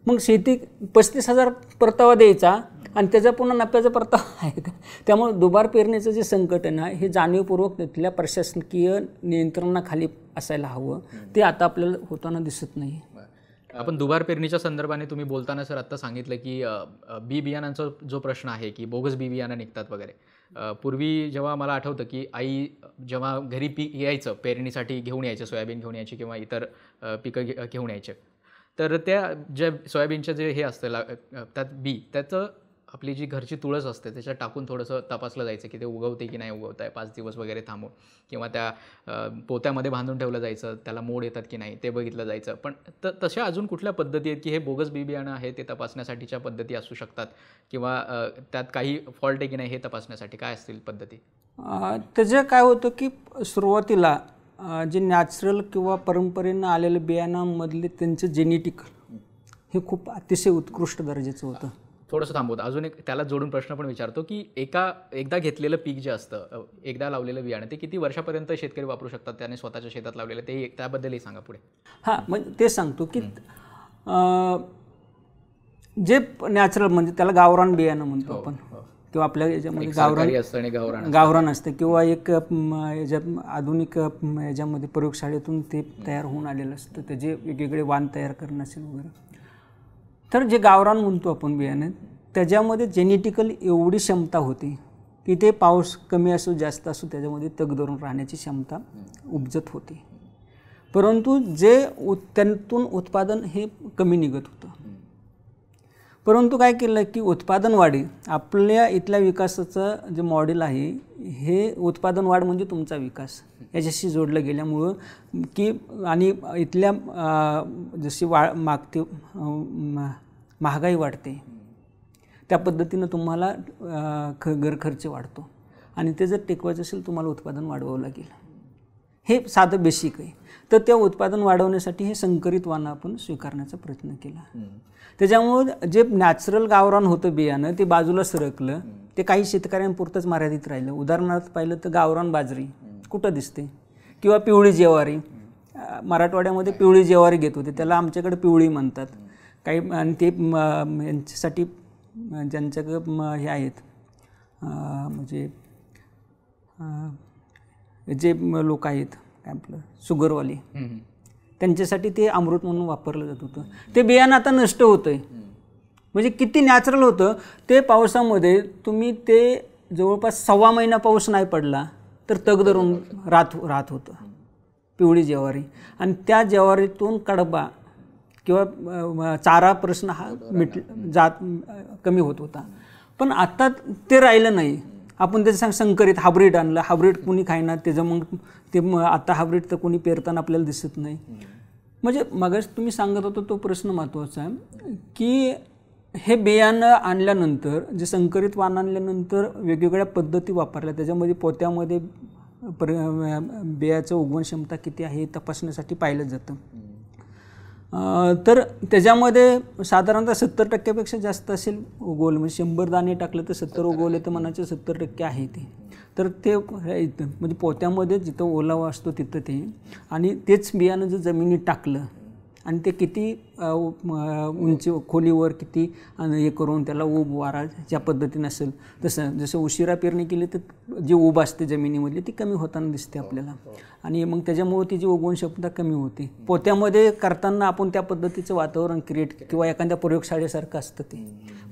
मग शेती 35,000 परतावा द्यायचा आणि त्याचा पुन्हा नफ्याचा परतावा आहे का. त्यामुळे दुबार पेरणीचं जे संकट आहे ना हे जाणीवपूर्वक तिथल्या प्रशासकीय नियंत्रणाखाली असायला हवं, ते आता आपल्याला होताना दिसत नाही. आपण दुबार पेरणीच्या संदर्भाने तुम्ही बोलताना सर आत्ता सांगितलं की बी बियाणांचा जो प्रश्न आहे की बोगस बी बियाणं निघतात वगैरे. पूर्वी जेव्हा मला आठवतं की आई जेव्हा घरी पीक यायचं पेरणीसाठी घेऊन यायचं, सोयाबीन घेऊन यायची किंवा इतर पिकं घेऊन यायचे, तर त्या ज्या सोयाबीनचं जे हे असतं त्यात त्याचं आपली जी घरची तुळस असते त्याच्यात टाकून थोडंसं तपासलं जायचं की ते उगवते की नाही उगवत आहे, 5 दिवस वगैरे थांबून, किंवा त्या पोत्यामध्ये बांधून ठेवलं जायचं, त्याला मोड येतात की नाही ते बघितलं जायचं. पण तशा अजून कुठल्या पद्धती आहेत की हे बोगस बी बियाणं आहे ते तपासण्यासाठीच्या पद्धती असू शकतात किंवा त्यात काही फॉल्ट आहे की नाही हे तपासण्यासाठी काय असतील पद्धती? त्याचं काय होतं की सुरुवातीला जे नॅचरल किंवा परंपरेनं आलेल्या बियाणांमधले त्यांचं जेनेटिक हे खूप अतिशय उत्कृष्ट दर्जाचं होतं. थोडंसं थांबवतं, अजून एक त्याला जोडून प्रश्न पण विचारतो की एकदा घेतलेलं पीक जे असतं, एकदा लावलेलं बियाणं ते किती वर्षापर्यंत शेतकरी वापरू शकतात त्याने स्वतःच्या शेतात लावलेलं, ते त्याबद्दलही सांगा पुढे. हां, म्हणजे ते सांगतो की जे नॅचरल म्हणजे त्याला गावरान बियाणं म्हणतो आपण, किंवा आपल्या याच्यामध्ये गावरान असतं किंवा एक आधुनिक याच्यामध्ये प्रयोगशाळेतून ते तयार होऊन आलेलं असतं, त्याचे वेगवेगळे वाण तयार करणं असेल वगैरे. तर जे गावरान म्हणतो आपण बियाणं त्याच्यामध्ये जेनेटिकली एवढी क्षमता होती की ते पाऊस कमी असो जास्त असो त्याच्यामध्ये तग धरून राहण्याची क्षमता उपजत होती. परंतु त्यातून उत्पादन हे कमी निघत होतं. परंतु काय केलं की उत्पादन वाढी आपल्या इथल्या विकासाचं जे मॉडेल आहे हे उत्पादन वाढ म्हणजे तुमचा विकास याच्याशी जोडलं गेल्यामुळं की आणि इथल्या जशी मागते महागाई वाढते त्या पद्धतीनं तुम्हाला घर खर्च वाढतो आणि ते जर टिकवायचं असेल तुम्हाला उत्पादन वाढवावं लागेल. हे साधं बेसिक आहे. तर त्या उत्पादन वाढवण्यासाठी हे संकरित वाणं आपण स्वीकारण्याचा प्रयत्न केला. त्याच्यामुळं जे नॅचरल गावरान होतं बियाणं ते बाजूला सरकलं, ते काही शेतकऱ्यांपुरतंच मर्यादित राहिलं. उदाहरणार्थ पाहिलं तर गावरान बाजरी कुठं दिसते किंवा पिवळी ज्वारी, मराठवाड्यामध्ये पिवळी ज्वारी घेत होते, त्याला आमच्याकडे पिवळी म्हणतात काही. आणि ते यांच्यासाठी ज्यांच्याकडं हे आहेत म्हणजे जे लोक आहेत काय आपलं शुगरवाली, त्यांच्यासाठी ते अमृत म्हणून वापरलं जात होतं. ते बियाणं आता नष्ट होतं आहे. म्हणजे किती नॅचरल होतं ते. पावसामध्ये तुम्ही ते जवळपास 1.25 महिना पाऊस नाही पडला तर तग धरून राहत होतं पिवळी ज्वारी. आणि त्या ज्वारीतून कडबा किंवा चारा प्रश्न हा कमी होत होता. पण आता ते राहिलं नाही. आपण त्याचं संकरित हायब्रिड आणलं, हायब्रिड कोणी खायना त्याचं, मग ते आता हायब्रिड तर कोणी पेरताना आपल्याला दिसत नाही. म्हणजे मगाशी तुम्ही सांगत होता तो प्रश्न महत्त्वाचा आहे की हे बियाणं आणल्यानंतर जे संकरित वाण आणल्यानंतर वेगवेगळ्या पद्धती वापरल्या, त्याच्यामध्ये पोत्यामध्ये बियाचं उगवण क्षमता किती आहे हे तपासण्यासाठी पाहिलं जातं. तर त्याच्यामध्ये साधारणतः 70% जास्त असेल उगवलं, म्हणजे 100 दाणे टाकलं तर 70 उगवले तर मनाचे 70% आहे ते. तर ते म्हणजे पोत्यामध्ये जिथं ओलावा असतो तिथं ते, आणि तेच बियाणं जर जमिनीत टाकलं आणि ते किती उंची खोलीवर किती हे करून त्याला ऊब वारा ज्या पद्धतीने असेल तसं, जसं उशिरा पेरणी केली तर जी ऊब असते जमिनीमधली ती कमी होताना दिसते आपल्याला, आणि मग त्याच्यामुळे तिची उगवण क्षमता कमी होते. पोत्यामध्ये करताना आपण त्या पद्धतीचं वातावरण क्रिएट किंवा एखाद्या प्रयोगशाळेसारखं असतं ते,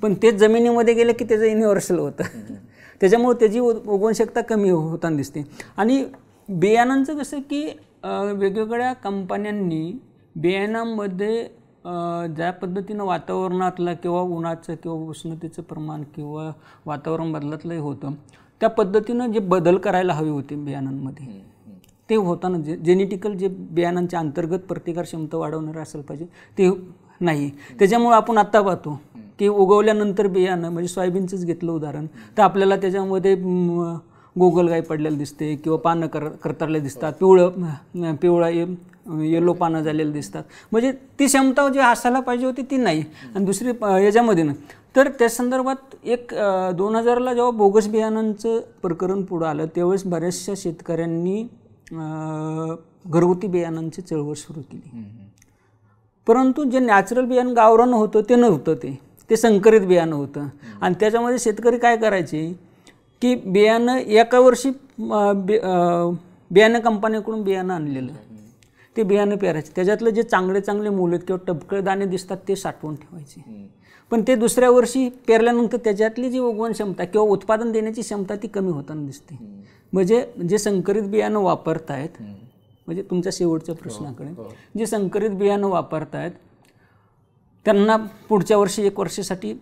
पण तेच जमिनीमध्ये गेलं की त्याचं युनिव्हर्सल होतं त्याच्यामुळे त्याची उगवण क्षमता कमी होताना दिसते. आणि बियाणांचं कसं की वेगवेगळ्या कंपन्यांनी बियाणांमध्ये ज्या पद्धतीनं वातावरणातलं किंवा उन्हाचं किंवा उष्णतेचं प्रमाण किंवा वातावरण बदलातलं होतं त्या पद्धतीनं जे बदल करायला हवे होते बियाणांमध्ये ते होताना जेनेटिकल जे बियाणांच्या अंतर्गत प्रतिकार क्षमता वाढवणारं असेल पाहिजे ते नाही. त्याच्यामुळे आपण आत्ता पाहतो की उगवल्यानंतर बियाणं, म्हणजे सोयाबीनचंच घेतलं उदाहरण, तर आपल्याला त्याच्यामध्ये गोगलगाय पडलेलं दिसते किंवा पानं करतारले दिसतात, पिवळा येलो पानं झालेलं दिसतात, म्हणजे ती क्षमता जी असायला पाहिजे होती ती नाही. आणि दुसरी याच्यामध्ये ना, तर त्या संदर्भात 2000ला जेव्हा बोगस बियाणांचं प्रकरण पुढं आलं त्यावेळेस बऱ्याचशा शेतकऱ्यांनी घरगुती बियाणांची चळवळ सुरू केली. परंतु जे नॅचरल बियाणं गावरान होतं ते नव्हतं, ते संकरित बियाणं होतं. आणि त्याच्यामध्ये शेतकरी काय करायचे की बियाणं एका वर्षी बियाणं कंपनीकडून बियाणं आणलेलं ते बियाणं पेरायचे, त्याच्यातलं जे चांगले चांगले मूल किंवा टपकळे दाणे दिसतात ते साठवून ठेवायचे, पण ते दुसऱ्या वर्षी पेरल्यानंतर त्याच्यातली जी उगवण क्षमता किंवा उत्पादन देण्याची क्षमता ती कमी होताना दिसते. म्हणजे जे संकरित बियाणं वापरतायत, म्हणजे तुमच्या शेवटच्या प्रश्नाकडे, जे संकरित बियाणं वापरतायत त्यांना पुढच्या वर्षी 1 वर्षासाठी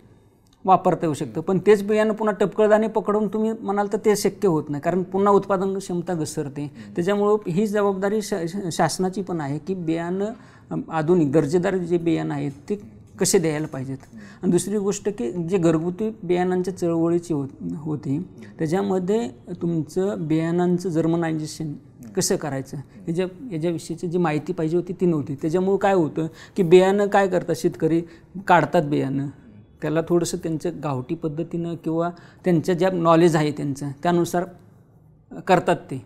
वापरता येऊ शकतं, पण तेच बियाणं पुन्हा टपकळदाणे पकडून तुम्ही म्हणाल तर ते शक्य होत नाही, कारण पुन्हा उत्पादन क्षमता घसरते. त्याच्यामुळं ही जबाबदारी शासनाची पण आहे की बियाणं आधुनिक दर्जेदार जे बियाणं आहेत ते कसे द्यायला पाहिजेत. आणि दुसरी गोष्ट की जे घरगुती बियाणांच्या चळवळीची होती त्याच्यामध्ये तुमचं बियाणांचं जर्मनायझेशन कसं करायचं याच्याविषयीची जी माहिती पाहिजे होती ती नव्हती. त्याच्यामुळं काय होतं की बियाणं काय करतात, शेतकरी काढतात बियाणं, त्याला थोडंसं त्यांच्या गावठी पद्धतीनं किंवा त्यांच्या ज्या नॉलेज आहे त्यांचं त्यानुसार करतात ते.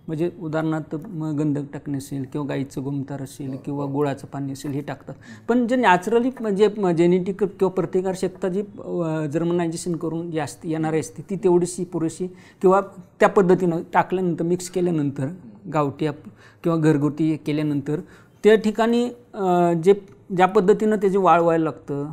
म्हणजे उदाहरणार्थ गंधक टाकणे असेल किंवा गाईचं गोमूत्र असेल किंवा गुळाचं पाणी असेल हे टाकतात, पण जे नॅचरली म्हणजे जेनेटिक किंवा प्रतिकारक्षमता जी जर्मनायझेशन करून जी असते येणारी असते ती तेवढीशी पुरेशी किंवा त्या पद्धतीनं टाकल्यानंतर मिक्स केल्यानंतर गावठी किंवा घरगुती केल्यानंतर त्या ठिकाणी ज्या पद्धतीनं त्याची वाढ व्हायला लागतं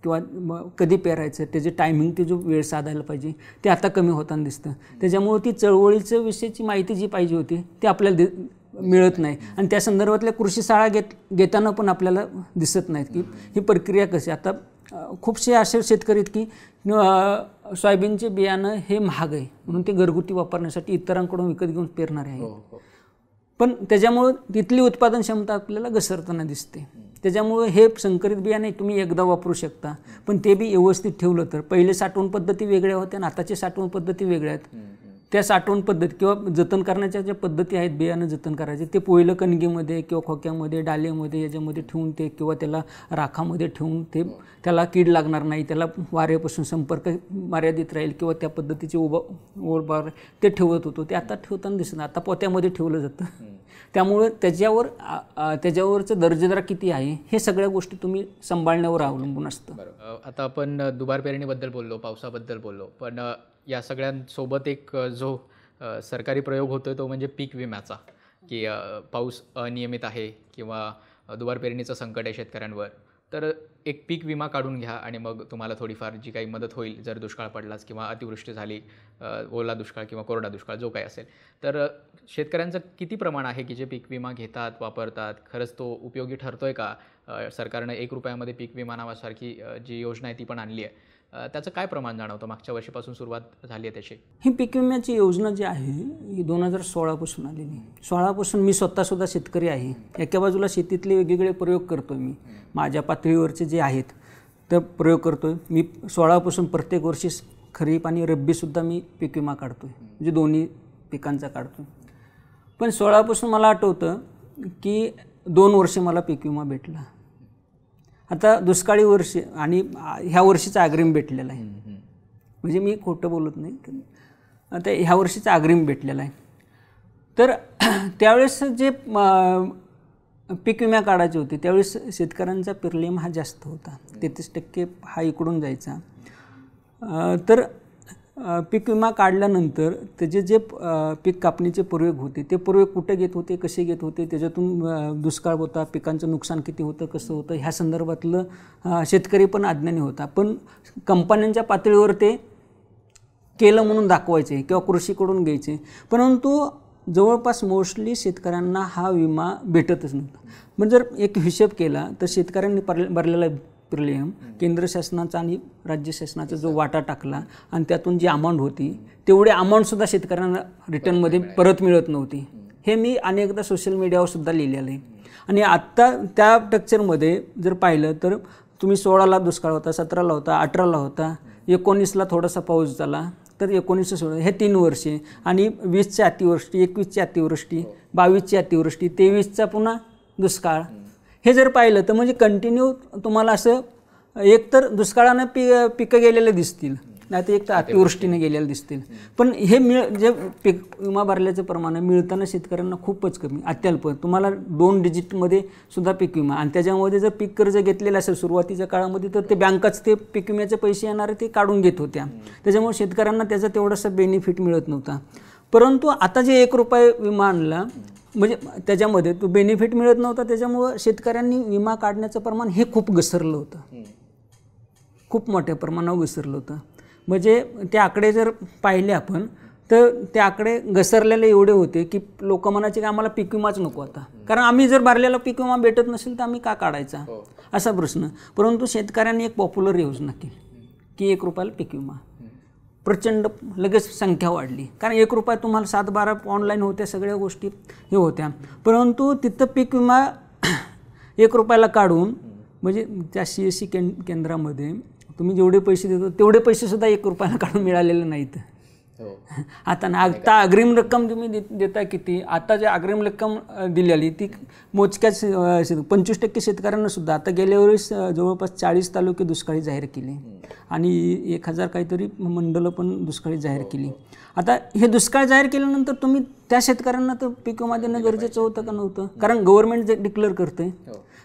किंवा कधी पेरायचं त्याचे टायमिंग ते जो वेळ साधायला पाहिजे ते आता कमी होताना दिसतं. त्याच्यामुळे ती चळवळीचं विषयीची माहिती जी पाहिजे होती ती आपल्याला मिळत नाही, आणि त्या संदर्भातल्या कृषी शाळा घेताना पण आपल्याला दिसत नाहीत की ही प्रक्रिया कशी. आता खूपसे असे शेतकरी आहेत की सोयाबीनचे बियाणं हे महाग आहे म्हणून ते घरगुती वापरण्यासाठी इतरांकडून विकत घेऊन पेरणारे आहेत, पण त्याच्यामुळं तिथली उत्पादन क्षमता आपल्याला घसरताना दिसते. त्याच्यामुळे हे संकरित बियाणे तुम्ही एकदा वापरू शकता, पण ते बी व्यवस्थित ठेवलं तर. पहिले साठवण पद्धती वेगळ्या होत्या आणि आताची साठवण पद्धती वेगळ्या आहेत. त्या साठवण पद्धती किंवा जतन करण्याच्या ज्या पद्धती आहेत बियाणं जतन करायचे ते पहिलं कणगीमध्ये किंवा खोक्यामध्ये डालेमध्ये याच्यामध्ये ठेवून ते किंवा त्याला राखामध्ये ठेवून ते त्याला कीड लागणार नाही, त्याला वाऱ्यापासून संपर्क मर्यादित राहील किंवा त्या पद्धतीचे ओढबार ते ठेवत होतो. ते आता ठेवताना दिसत नाही, आता पोत्यामध्ये ठेवलं जातं. त्यामुळे त्याच्यावरचं दर्जेदार किती आहे हे सगळ्या गोष्टी तुम्ही सांभाळण्यावर अवलंबून असतं. आता आपण दुबार पेरणीबद्दल बोललो, पावसाबद्दल बोललो, पण या सगळ्यांसोबत एक जो सरकारी प्रयोग होतो तो म्हणजे पीक विम्याचा, की पाऊस अनियमित आहे किंवा दुबार पेरणीचं संकट आहे शेतकऱ्यांवर, तर एक पीक विमा काढून घ्या आणि मग तुम्हाला थोडीफार जी काही मदत होईल जर दुष्काळ पडलाच किंवा अतिवृष्टी झाली, ओला दुष्काळ किंवा कोरडा दुष्काळ जो काही असेल, तर शेतकऱ्यांचं किती प्रमाण आहे की जे पीक विमा घेतात, वापरतात, खरंच तो उपयोगी ठरतोय का? सरकारनं 1 रुपयामध्ये पीक विमा नावासारखी जी योजना आहे ती पण आणली आहे, त्याचं काय प्रमाण जाणवतं? मागच्या वर्षीपासून सुरुवात झाली आहे त्याची. ही पीक विम्याची योजना जी आहे ही 2016पासून आलेली. 16पासून मी स्वतःसुद्धा शेतकरी आहे. एका बाजूला शेतीतले वेगवेगळे प्रयोग करतो मी, माझ्या पातळीवरचे जे आहेत तर प्रयोग करतो आहे. मी 16पासून प्रत्येक वर्षी खरीप आणि रब्बीसुद्धा मी पीक विमा काढतो आहे, म्हणजे दोन्ही पिकांचा काढतो. पण 16पासून मला आठवतं की 2 वर्षे मला पीक विमा भेटला. आता दुष्काळी वर्ष आणि ह्या वर्षीचा अग्रिम भेटलेला आहे, म्हणजे मी खोटं बोलत नाही. आता ह्या वर्षीचा अग्रिम भेटलेला आहे. तर त्यावेळेस जे पीक विमा काढायचे होते त्यावेळेस शेतकऱ्यांचा प्रीमियम हा जास्त होता, 33% हा इकडून जायचा. तर पीक विमा काढल्यानंतर त्याचे जे पीक कापणीचे प्रयोग होते ते प्रयोग कुठे घेत होते, कसे घेत होते, त्याच्यातून दुष्काळ होता, पिकांचं नुकसान किती होतं, कसं होतं, ह्या संदर्भातलं शेतकरी पण अज्ञानी होता. पण कंपन्यांच्या पातळीवर ते केलं म्हणून दाखवायचे किंवा कृषीकडून घ्यायचे, परंतु जवळपास मोस्टली शेतकऱ्यांना हा विमा भेटतच नव्हता. मग जर एक हिशेब केला तर शेतकऱ्यांनी भरलेला प्रीमियम केंद्र शासनाचा आणि राज्य शासनाचा जो वाटा टाकला आणि त्यातून जी अमाऊंट होती तेवढे अमाऊंटसुद्धा शेतकऱ्यांना रिटर्नमध्ये परत मिळत नव्हती. हे मी अनेकदा सोशल मीडियावर सुद्धा लिहिलेलं आहे. आणि आत्ता त्या स्ट्रक्चरमध्ये जर पाहिलं तर तुम्ही 16ला दुष्काळ होता, 17ला होता, 18ला होता, 19ला थोडासा पाऊस झाला, तर 1916 हे 3 वर्षे, आणि 20ची अतिवृष्टी, 21ची अतिवृष्टी, 22ची अतिवृष्टी, 23चा पुन्हा दुष्काळ. हे जर पाहिलं तर म्हणजे कंटिन्यू तुम्हाला असं एक तर दुष्काळानं पिकं गेलेले दिसतील, नाही तर एक तर अतिवृष्टीने गेलेले दिसतील. पण हे जे पीक विमा भरल्याचं प्रमाण मिळताना शेतकऱ्यांना खूपच कमी, अत्यल्प. तुम्हाला 2 डिजिटमध्ये सुद्धा पीक विमा, आणि त्याच्यामध्ये जर पीक कर्ज घेतलेलं असेल सुरुवातीच्या काळामध्ये तर ते बँकाच ते पीक विम्याचे पैसे येणारे ते काढून घेत होत्या. त्याच्यामुळे शेतकऱ्यांना त्याचा तेवढासा बेनिफिट मिळत नव्हता. परंतु आता जे 1 रुपये विमा आणला म्हणजे त्याच्यामध्ये तो बेनिफिट मिळत नव्हता, त्याच्यामुळं शेतकऱ्यांनी विमा काढण्याचं प्रमाण हे खूप घसरलं होतं, खूप मोठ्या प्रमाणावर घसरलं होतं. म्हणजे ते आकडे जर पाहिले आपण तर ते आकडे घसरलेले एवढे होते की लोक म्हणायचे की आम्हाला पीक विमाच नको आता, कारण आम्ही जर भरलेला पीक विमा भेटत नसेल तर आम्ही का काढायचा, असा प्रश्न. परंतु शेतकऱ्यांनी एक पॉप्युलर योजना केली की 1 रुपयाला पीक विमा. प्रचंड लगेच संख्या वाढली, कारण 1 रुपया तुम्हाला 7-12 ऑनलाईन होत्या, सगळ्या गोष्टी हे होत्या. परंतु तिथं पीक विमा 1 रुपयाला काढून म्हणजे त्या CSC केंद्रामध्ये तुम्ही जेवढे पैसे देतो तेवढे पैसेसुद्धा 1 रुपयाला काढून मिळालेले नाहीत. आता अग्रिम रक्कम तुम्ही देता किती? आता जे अग्रिम रक्कम दिलेली ती मोजक्याच 25% शेतकऱ्यांना सुद्धा. आता गेल्या वेळेस जवळपास 40 तालुके दुष्काळी जाहीर केले आणि 1000 काहीतरी मंडलं पण दुष्काळी जाहीर केली. आता हे दुष्काळ जाहीर केल्यानंतर तुम्ही त्या शेतकऱ्यांना तर पीक विमा देणं गरजेचं होतं का नव्हतं? कारण गव्हर्नमेंट जे डिक्लेअर करते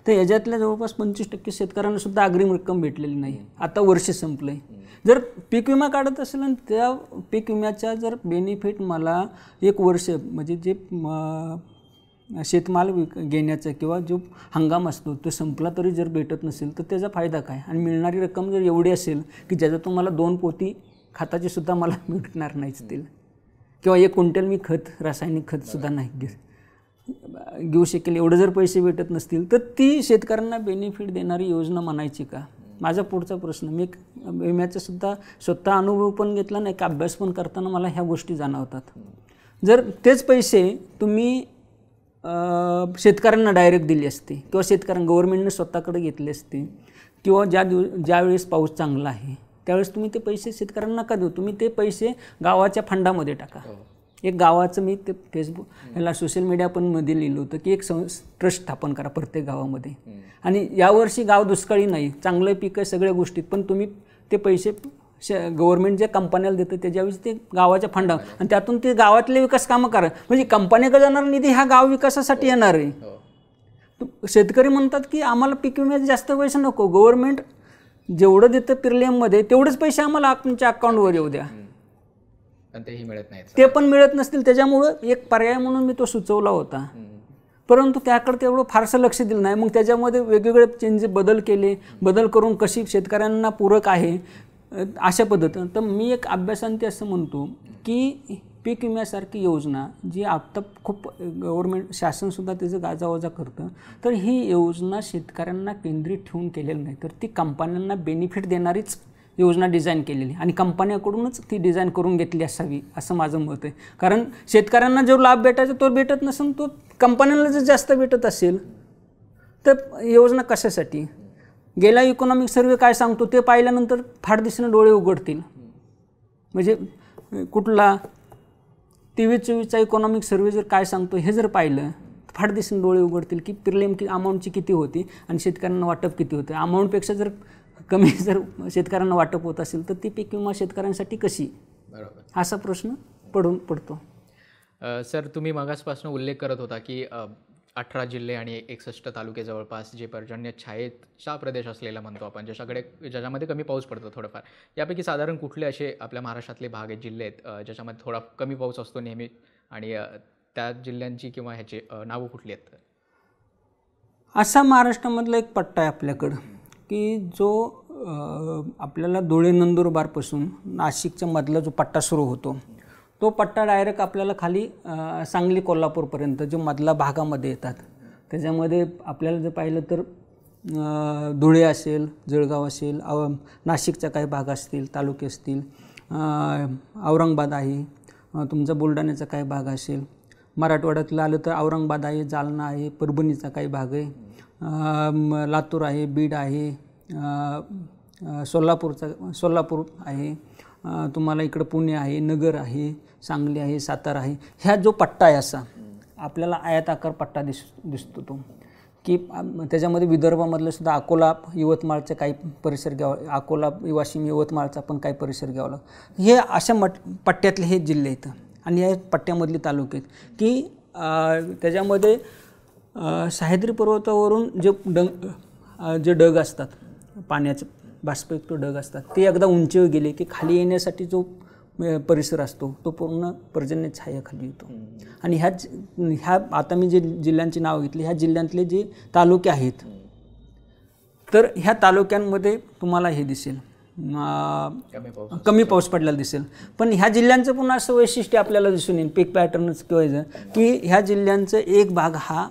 तर याच्यातल्या जवळपास 25% शेतकऱ्यांना सुद्धा अग्रिम रक्कम भेटलेली नाही. आता वर्ष संपलं आहे. जर पीक विमा काढत असेल आणि त्या पीक विम्याचा जर बेनिफिट मला 1 वर्ष म्हणजे जे शेतमाल घेण्याचा किंवा जो हंगाम असतो तो संपला तरी जर भेटत नसेल तर त्याचा फायदा काय? आणि मिळणारी रक्कम जर एवढी असेल की ज्याच्यातून मला 2 पोती खताची सुद्धा मला भेटणार नाहीच तेल, किंवा 1 क्विंटल मी रासायनिक खतसुद्धा नाही घेऊ शकेल, एवढं जर पैसे भेटत नसतील तर ती शेतकऱ्यांना बेनिफिट देणारी योजना म्हणायची का? माझा पुढचा प्रश्न. मी विम्याचा सुद्धा स्वतः अनुभव पण घेतला नाही का, अभ्यास पण करताना मला ह्या गोष्टी जाणवतात. जर तेच पैसे तुम्ही शेतकऱ्यांना डायरेक्ट दिली असते किंवा गव्हर्नमेंटने स्वतःकडे घेतले असते, किंवा ज्यावेळेस पाऊस चांगला आहे त्यावेळेस तुम्ही ते पैसे शेतकऱ्यांना का देऊ? तुम्ही ते पैसे गावाच्या फंडामध्ये टाका. एक गावाचं मी ते फेसबुक ह्याला सोशल मीडिया पण मध्ये लिहिलं होतं की एक ट्रस्ट स्थापन करा प्रत्येक गावामध्ये, आणि यावर्षी गाव दुष्काळी नाही, चांगलं पीक आहे सगळ्या गोष्टीत, पण तुम्ही ते पैसे गव्हर्नमेंट जे कंपन्याला देतं त्याच्यावेळेस ते गावाच्या फंडा आणि त्यातून ते गावातले विकास कामं करा. म्हणजे कंपन्याकडे जाणार निधी हा गाव विकासासाठी येणार आहे. शेतकरी म्हणतात की आम्हाला पीक विम्याचे जास्त पैसे नको, गव्हर्नमेंट जेवढं देतं प्रीमियममध्ये तेवढेच पैसे आम्हाला तुमच्या अकाउंटवर येऊ द्या, तेही मिळत नाही, ते पण मिळत नसतील. त्याच्यामुळं एक पर्याय म्हणून मी तो सुचवला होता, परंतु त्याकडे तेवढं फारसं लक्ष दिलं नाही. मग त्याच्यामध्ये वेगवेगळे बदल करून कशी शेतकऱ्यांना पूरक आहे अशा पद्धतीनं. तर मी एक अभ्यासांती असं म्हणतो की पीक विम्यासारखी योजना जी आत्ता खूप गव्हर्नमेंट शासनसुद्धा त्याचं गाजावाजा करतं, तर ही योजना शेतकऱ्यांना केंद्रित ठेवून केलेली नाही, तर ती कंपन्यांना बेनिफिट देणारीच योजना डिझाईन केलेली आणि कंपन्याकडूनच ती डिझाईन करून घेतली असावी असं माझं मत आहे. कारण शेतकऱ्यांना जो लाभ भेटायचा तो भेटत नसेल, तो कंपन्यांना जर जास्त भेटत असेल तर योजना कशासाठी? गेला इकॉनॉमिक सर्वे काय सांगतो ते पाहिल्यानंतर फार दिसणे डोळे उघडतील. म्हणजे कुठला 23-24चा इकॉनॉमिक सर्वे जर काय सांगतो हे जर पाहिलं फार दिसणे डोळे उघडतील की प्रिलिम अमाऊंटची किती होती आणि शेतकऱ्यांना वाटप किती होते. अमाऊंटपेक्षा जर कमी जर शेतकऱ्यांना वाटप होत असेल तर ती पीक विमा शेतकऱ्यांसाठी कशी, बरोबर, असा प्रश्न पडतो. सर तुम्ही मागासपासून उल्लेख करत होता की 18 जिल्हे आणि 61 तालुके जवळपास जे पर्जन्य छायेचा प्रदेश असलेला म्हणतो आपण, ज्याच्यामध्ये कमी पाऊस पडतो थोडंफार. यापैकी साधारण कुठले असे आपल्या महाराष्ट्रातले भाग आहेत, जिल्हे आहेत ज्याच्यामध्ये थोडा कमी पाऊस असतो नेहमी, आणि त्या जिल्ह्यांची किंवा ह्याची नावं कुठली आहेत? असा महाराष्ट्रामधला एक पट्टा आहे आपल्याकडं की जो आपल्याला धुळे नंदुरबारपासून नाशिकच्या मधला जो पट्टा सुरू होतो तो पट्टा डायरेक्ट आपल्याला खाली सांगली कोल्हापूरपर्यंत जो मधला भागामध्ये येतात. त्याच्यामध्ये आपल्याला जर पाहिलं तर धुळे असेल, जळगाव असेल, नाशिकच्या काही भाग असतील, तालुके असतील, औरंगाबाद आहे, तुमचा बुलढाण्याचा काही भाग असेल, मराठवाड्यातलं आलं तर औरंगाबाद आहे, जालना आहे, परभणीचा काही भाग आहे, लातूर आहे, बीड आहे, सोलापूर आहे, तुम्हाला इकडं पुणे आहे, नगर आहे, सांगली आहे, सातारा आहे. ह्या जो पट्टा आहे असा आपल्याला आयताकार पट्टा दिसतो तो की त्याच्यामध्ये विदर्भामधलं सुद्धा अकोला, यवतमाळचं काही परिसर घ्यावं, अकोला, वाशिम, यवतमाळचा पण काही परिसर घ्यावा लागतो. हे अशा पट्ट्यातले हे जिल्हे आहेत आणि या पट्ट्यामधले तालुके आहेत की त्याच्यामध्ये सह्याद्री पर्वतावरून जे ढग असतात, पाण्याचे बाष्पयुक्त ढग असतात, ते एकदा उंचीवर गेले की खाली येण्यासाठी जो परिसर असतो तो पूर्ण पर्जन्य छायाखाली येतो. आणि ह्या आता मी जे जिल्ह्यांची नावं घेतली, ह्या जिल्ह्यातले जे तालुके आहेत तर ह्या तालुक्यांमध्ये तुम्हाला हे दिसेल कमी पाऊस पडलेला दिसेल. पण ह्या जिल्ह्यांचं पुन्हा असं वैशिष्ट्य आपल्याला दिसून येईल, पीक पॅटर्नच किंवा की ह्या जिल्ह्यांचं एक भाग हा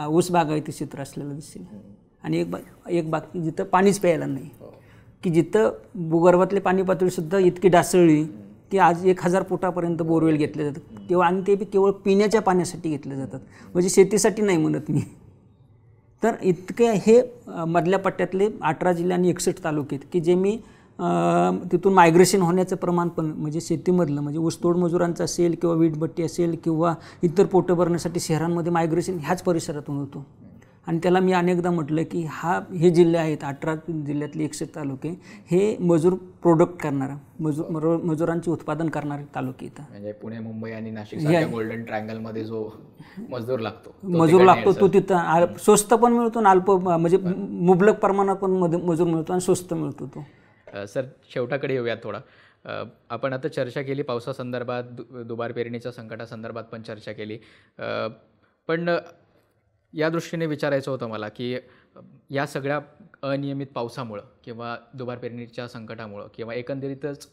ऊस बागायती क्षेत्र असलेला दिसेल आणि एक बाग जिथं पाणीच प्यायला नाही, की जिथं भूगर्भातले पाणी पातळीसुद्धा इतकी ढासळली की आज 1000 फुटापर्यंत बोरवेल घेतले जातात केवळ, आणि ते केवळ पिण्याच्या पाण्यासाठी घेतले जातात, म्हणजे शेतीसाठी नाही म्हणत मी. तर इतके हे मधल्या पट्ट्यातले 18 जिल्हे आणि 61 तालुके आहेत की जे मी तिथून मायग्रेशन होण्याचं प्रमाण पण म्हणजे शेतीमधलं म्हणजे ऊसतोड मजुरांचं असेल किंवा वीटभट्टी असेल किंवा इतर पोटं भरण्यासाठी शहरांमध्ये मायग्रेशन ह्याच परिसरातून होतो. आणि त्याला मी अनेकदा म्हटलं की हे जिल्हे आहेत 18 जिल्ह्यातले 61 तालुके हे मजूर प्रोडक्ट करणारा मजुरांचे उत्पादन करणारे तालुके येतात. म्हणजे पुणे, मुंबई आणि नाशिक गोल्डन ट्रायंगलमध्ये जो मजूर लागतो तो तिथं स्वस्त पण मिळतो आणि अल्प म्हणजे मुबलक प्रमाणात पण मजूर मिळतो आणि स्वस्त मिळतो तो. सर शेवटाकडे येऊयात थोडा. आपण आता चर्चा केली पावसासंदर्भात, दुबार पेरणीच्या संकटासंदर्भात पण चर्चा केली, पण या दृष्टीने विचारायचं होतं मला की या सगळ्या अनियमित पावसामुळं किंवा दुबार पेरणीच्या संकटामुळं किंवा एकंदरीतच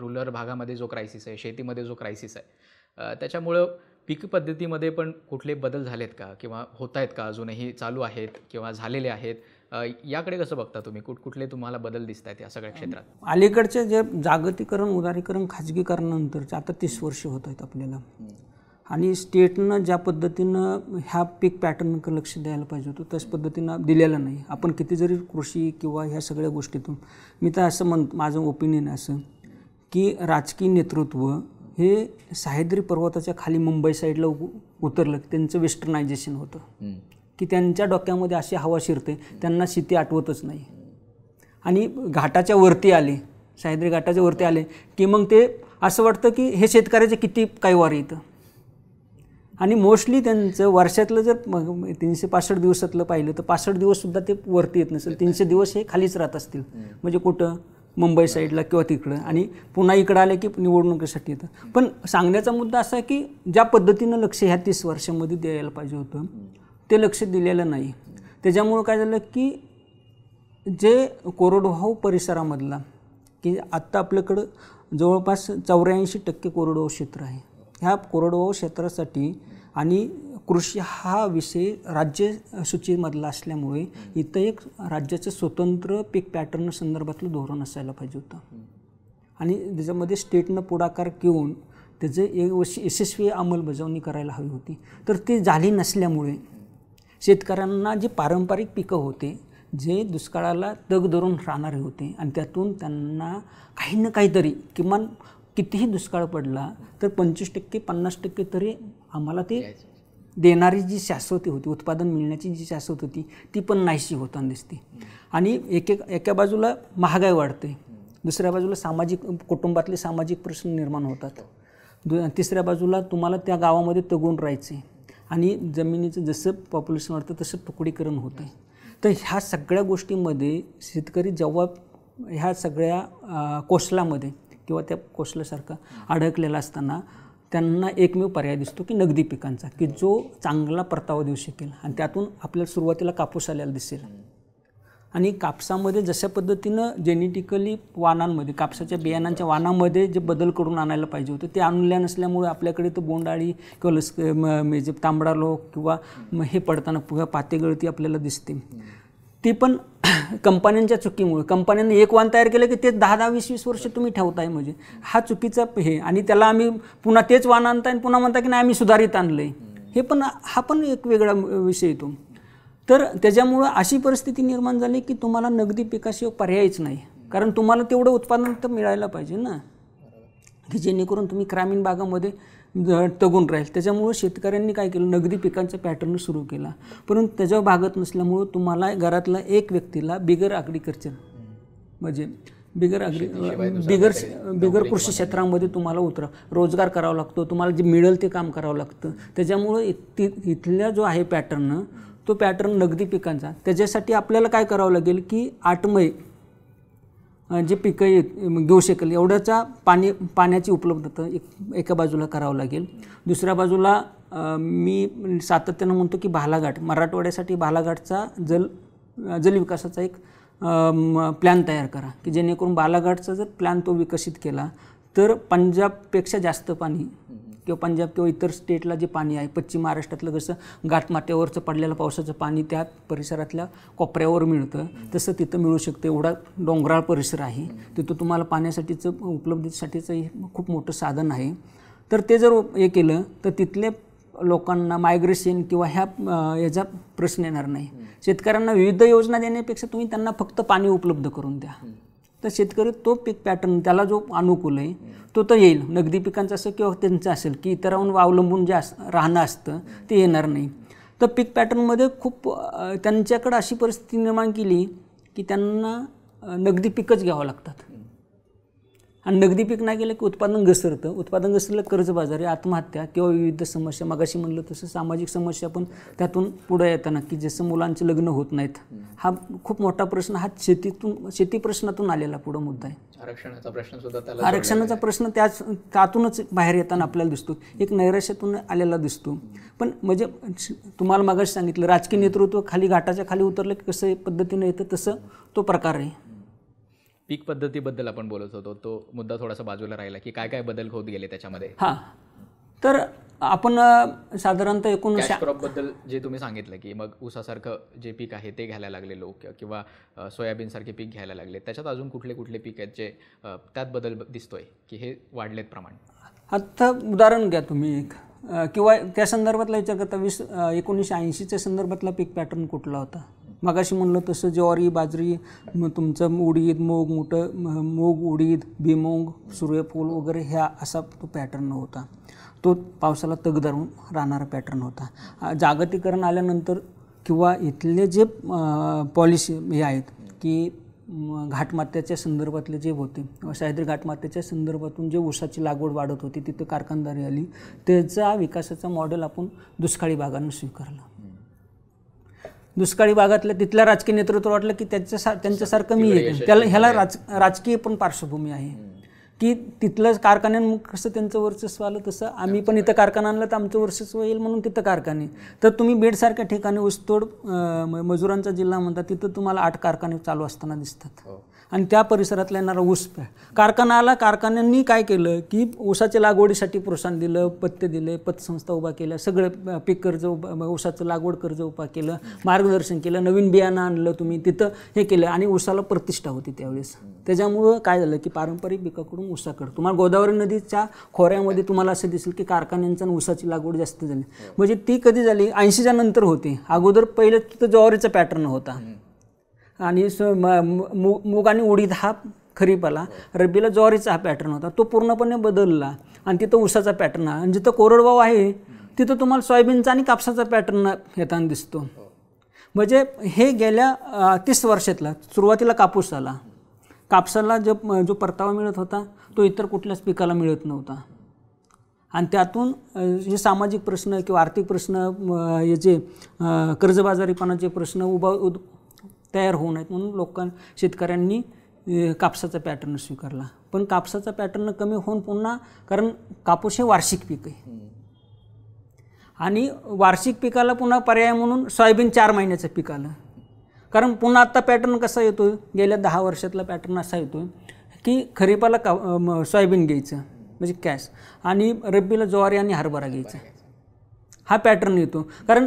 रुरल भागामध्ये जो क्रायसिस आहे, शेतीमध्ये जो क्रायसिस आहे, त्याच्यामुळं पीक पद्धतीमध्ये पण कुठले बदल झालेत का किंवा होत आहेत का, अजूनही चालू आहेत किंवा झालेले आहेत? याकडे कसं बघता तुम्ही? कुठले तुम्हाला बदल दिसत आहेत या सगळ्या क्षेत्रात? अलीकडचे जे जागतिकीकरण, उदारीकरण, खाजगीकरणानंतरचे आता 30 वर्ष होत आहेत आपल्याला, आणि स्टेटनं ज्या पद्धतीनं ह्या पीक पॅटर्नकडे लक्ष द्यायला पाहिजे होतं त्याच पद्धतीनं दिलेलं नाही. आपण किती जरी कृषी किंवा ह्या सगळ्या गोष्टीतून मी तर असं माझं ओपिनियन असं की राजकीय नेतृत्व हे सह्याद्री पर्वताच्या खाली मुंबई साईडला उतरलं, त्यांचं वेस्टर्नायझेशन होतं की त्यांच्या डोक्यामध्ये अशी हवा शिरते, त्यांना शेती आठवतच नाही. आणि घाटाच्या वरती आले, सह्याद्री घाटाच्या वरती आले की मग ते असं वाटतं की हे शेतकऱ्याचे किती काही वार येतं. आणि मोस्टली त्यांचं वर्षातलं जर 365 दिवसातलं पाहिलं तर 65 दिवससुद्धा ते वरती येत नसेल, 300 दिवस हे खालीच राहत असतील. म्हणजे कुठं मुंबई साईडला किंवा तिकडं, आणि पुन्हा इकडं आले की निवडणुकीसाठी येतं. पण सांगण्याचा मुद्दा असा आहे की ज्या पद्धतीनं लक्ष ह्या 30 वर्षामध्ये द्यायला पाहिजे होतं ते लक्ष दिलेलं नाही. त्याच्यामुळं काय झालं की जे कोरडवाहू परिसरामधला की आत्ता आपल्याकडं जवळपास 84% कोरडवाहू क्षेत्र आहे. ह्या कोरडवाहू क्षेत्रासाठी आणि कृषी हा विषय राज्य सूचीमधला असल्यामुळे इथं एक राज्याचं स्वतंत्र पीक पॅटर्न संदर्भातलं धोरण असायला पाहिजे होतं आणि त्याच्यामध्ये स्टेटनं पुढाकार घेऊन त्याचं यशस्वी अंमलबजावणी करायला हवी होती. तर ते झाली नसल्यामुळे शेतकऱ्यांना जे पारंपरिक पिकं होते जे दुष्काळाला तग धरून राहणारे होते आणि त्यातून त्यांना काही ना काहीतरी किमान कितीही दुष्काळ पडला तर 25% 50% तरी आम्हाला ते देणारी जी शाश्वती होती, उत्पादन मिळण्याची जी शाश्वत होती ती पण नाहीशी होताना दिसते. आणि एका बाजूला महागाई वाढते, दुसऱ्या बाजूला कुटुंबातले सामाजिक प्रश्न निर्माण होतात, तिसऱ्या बाजूला तुम्हाला त्या गावामध्ये तगून राहायचे आणि जमिनीचं जसं पॉप्युलेशन वाढतं तसं तुकडीकरण होतं. तर ह्या सगळ्या गोष्टींमध्ये शेतकरी जेव्हा ह्या सगळ्या कोसलामध्ये किंवा त्या कोसल्यासारखा अडकलेला असताना त्यांना एकमेव पर्याय दिसतो की नगदी पिकांचा, की जो चांगला परतावा देऊ शकेल आणि त्यातून आपल्याला सुरुवातीला कापूस आलेला दिसेल. आणि कापसामध्ये जशा पद्धतीनं जेनेटिकली वाणांमध्ये कापसाच्या बियाणांच्या वाणामध्ये जे बदल करून आणायला पाहिजे होते ते आणल्या नसल्यामुळे आपल्याकडे तो बोंडाळी किंवा तांबडा लोक किंवा हे पडताना पातेगळती आपल्याला दिसते. ती पण कंपन्यांच्या चुकीमुळे, कंपन्यांनी एक वाण तयार केलं की ते 10-20 वर्ष तुम्ही ठेवताय, म्हणजे हा चुकीचा हे. आणि त्याला आम्ही पुन्हा तेच वाण आणताय आणि पुन्हा म्हणता की नाही आम्ही सुधारित आणलं आहे, हे पण हा पण एक वेगळा विषय येतो. तर त्याच्यामुळं अशी परिस्थिती निर्माण झाली की तुम्हाला नगदी पिकाशिवाय पर्यायच नाही, कारण तुम्हाला तेवढं उत्पादन तर मिळायला पाहिजे ना, की जेणेकरून तुम्ही ग्रामीण भागामध्ये तगून राहील. त्याच्यामुळं शेतकऱ्यांनी काय केलं, नगदी पिकांचा पॅटर्न सुरू केला. परंतु त्याच्यावर भागत नसल्यामुळं तुम्हाला घरातला एक व्यक्तीला बिगर ॲग्रिकल्चर म्हणजे बिगर कृषी क्षेत्रामध्ये तुम्हाला रोजगार करावा लागतो, तुम्हाला जे मिळेल ते काम करावं लागतं. त्याच्यामुळं इथल्या जो आहे पॅटर्न तो पॅटर्न नगदी पिकांचा, त्याच्यासाठी आपल्याला काय करावं लागेल की 8 मै जे पिकं घेऊ शकेल एवढ्याचा पाण्याची उपलब्धता एका बाजूला करावं लागेल. दुसऱ्या बाजूला मी सातत्यानं म्हणतो की भालाघाट, मराठवाड्यासाठी भालाघाटचा जल विकासाचा एक प्लॅन तयार करा, की जेणेकरून बालाघाटचा जर प्लॅन तो विकसित केला तर पंजाबपेक्षा जास्त पाणी किंवा पंजाब किंवा इतर स्टेटला जे पाणी आहे, पश्चिम महाराष्ट्रातलं जसं घाटमाथ्यावरचं पडलेलं पावसाचं पाणी त्या परिसरातल्या कोपऱ्यावर मिळतं तसं तिथं मिळू शकतं. एवढा डोंगराळ परिसर आहे, तिथं तुम्हाला पाण्यासाठीचं उपलब्धतेसाठीचं खूप मोठं साधन आहे. तर ते जर हे केलं तर तिथल्या लोकांना मायग्रेशन किंवा ह्याचा प्रश्न येणार नाही. शेतकऱ्यांना विविध योजना देण्यापेक्षा तुम्ही त्यांना फक्त पाणी उपलब्ध करून द्या, तर शेतकरी तो पीक पॅटर्न त्याला जो अनुकूल आहे तो तर येईल. नगदी पिकांचं असं किंवा त्यांचं असेल की इतरांवर अवलंबून जे राहणं असतं ते येणार नाही. तर पीक पॅटर्नमध्ये खूप त्यांच्याकडं अशी परिस्थिती निर्माण केली की त्यांना नगदी पिकच घ्यावं लागतात आणि नगदी पीक नाही गेलं की उत्पादन घसरतं. उत्पादन घसरलं कर्जबाजारी, आत्महत्या किंवा विविध समस्या, मगाशी म्हणलं तसं सामाजिक समस्या पण त्यातून पुढे येताना की जसं मुलांचे लग्न होत नाहीत, हा खूप मोठा प्रश्न हा शेती प्रश्नातून आलेला पुढं मुद्दा आहे. आरक्षणाचा प्रश्न त्यातूनच बाहेर येताना आपल्याला दिसतो, एक नैराश्यातून आलेला दिसतो. पण म्हणजे तुम्हाला मगाशी सांगितलं राजकीय नेतृत्व खाली घाटाच्या खाली उतरलं की कसं पद्धतीनं येतं तसं तो प्रकार आहे. पीक पद्धतीबद्दल आपण बोलत होतो, तो मुद्दा थोडासा बाजूला राहिला की काय काय बदल होत गेले त्याच्यामध्ये. हां, तर आपण साधारणतः 19 क्रॉपबद्दल जे तुम्ही सांगितलं की मग ऊसासारखं जे पीक आहे ते घ्यायला लागले लोक किंवा सोयाबीनसारखे पीक घ्यायला लागले, त्याच्यात अजून कुठले कुठले पीक आहेत जे त्यात बदल दिसतोय की हे वाढलेत प्रमाण? आता उदाहरण घ्या तुम्ही एक किंवा त्या संदर्भातला विचार करता 1980च्या संदर्भातला पीक पॅटर्न कुठला होता? मगाशी म्हणलं तसं ज्वारी, बाजरी, तुमचं उडीद, मूग, उडीद, भुईमूग, सूर्यफूल वगैरे ह्या असा तो पॅटर्न होता. तो पावसाला तग धरून राहणारा पॅटर्न होता. जागतिकीकरण आल्यानंतर किंवा इथले जे पॉलिसी हे आहेत की घाटमाथ्याच्या संदर्भातले जे होते, सह्याद्री घाटमाथ्याच्या संदर्भातून जे ऊसाची लागवड वाढत होती, तिथं कारखानदारी आली, त्याचा विकासाचा मॉडेल आपण दुष्काळी भागांना स्वीकारलं. दुष्काळी भागातल्या तिथल्या राजकीय नेतृत्व वाटलं की त्यांच्यासारखं मी ह्याला राजकीय पण पार्श्वभूमी आहे की तिथलं कारखान्यानं कसं त्यांचं वर्चस्व आलं तसं आम्ही पण इथं कारखाना आणलं तर आमचं वर्चस्व येईल म्हणून तिथं कारखाने. तर तुम्ही बीडसारख्या ठिकाणी ऊसतोड मजुरांचा जिल्हा म्हणतात, तिथं तुम्हाला 8 कारखाने चालू असताना दिसतात. आणि त्या परिसरातला येणारा ऊस कारखाना आला. कारखान्यांनी काय केलं की ऊसाच्या लागवडीसाठी प्रोत्साहन दिलं, पत्ते दिले, पतसंस्था उभा केल्या, सगळं पीक कर्ज ऊसाचं लागवड कर्ज उभा केलं, मार्गदर्शन केलं, नवीन बियाणं आणलं, तुम्ही तिथं हे केलं आणि ऊसाला प्रतिष्ठा होती त्यावेळेस. त्याच्यामुळं काय झालं की पारंपरिक पिकाकडून ऊसाकडं तुम्हाला गोदावरी नदीच्या खोऱ्यामध्ये तुम्हाला असं दिसेल की कारखान्यांचा ऊसाची लागवड जास्त झाली. म्हणजे ती कधी झाली 80च्या नंतर होती. अगोदर पहिले तिथं ज्वारीचा पॅटर्न होता आणि मूग आणि उडीद हा खरीप आला, रब्बीला ज्वारीचा हा पॅटर्न होता. तो पूर्णपणे बदलला आणि तिथं ऊसाचा पॅटर्न आहे. आणि जिथं कोरडवाहू आहे तिथं तुम्हाला सोयाबीनचा आणि कापसाचा पॅटर्न येताना दिसतो. म्हणजे हे गेल्या 30 वर्षातला सुरुवातीला कापूस आला. कापसाला जो परतावा मिळत होता तो इतर कुठल्याच पिकाला मिळत नव्हता. आणि त्यातून हे सामाजिक प्रश्न किंवा आर्थिक प्रश्न, हे जे कर्जबाजारीपणाचे प्रश्न तयार होऊ नयेत म्हणून शेतकऱ्यांनी कापसाचा पॅटर्न स्वीकारला. पण कापसाचा पॅटर्न कमी होऊन पुन्हा, कारण कापूस हे वार्षिक पीक आहे आणि वार्षिक पिकाला पुन्हा पर्याय म्हणून सोयाबीन 4 महिन्याचं पीक आलं. कारण पुन्हा आत्ता पॅटर्न कसा येतो, गेल्या 10 वर्षातला पॅटर्न असा येतो की खरीपाला सोयाबीन घ्यायचं म्हणजे कॅश आणि रब्बीला ज्वारी आणि हरभरा घ्यायचा, हा पॅटर्न येतो. कारण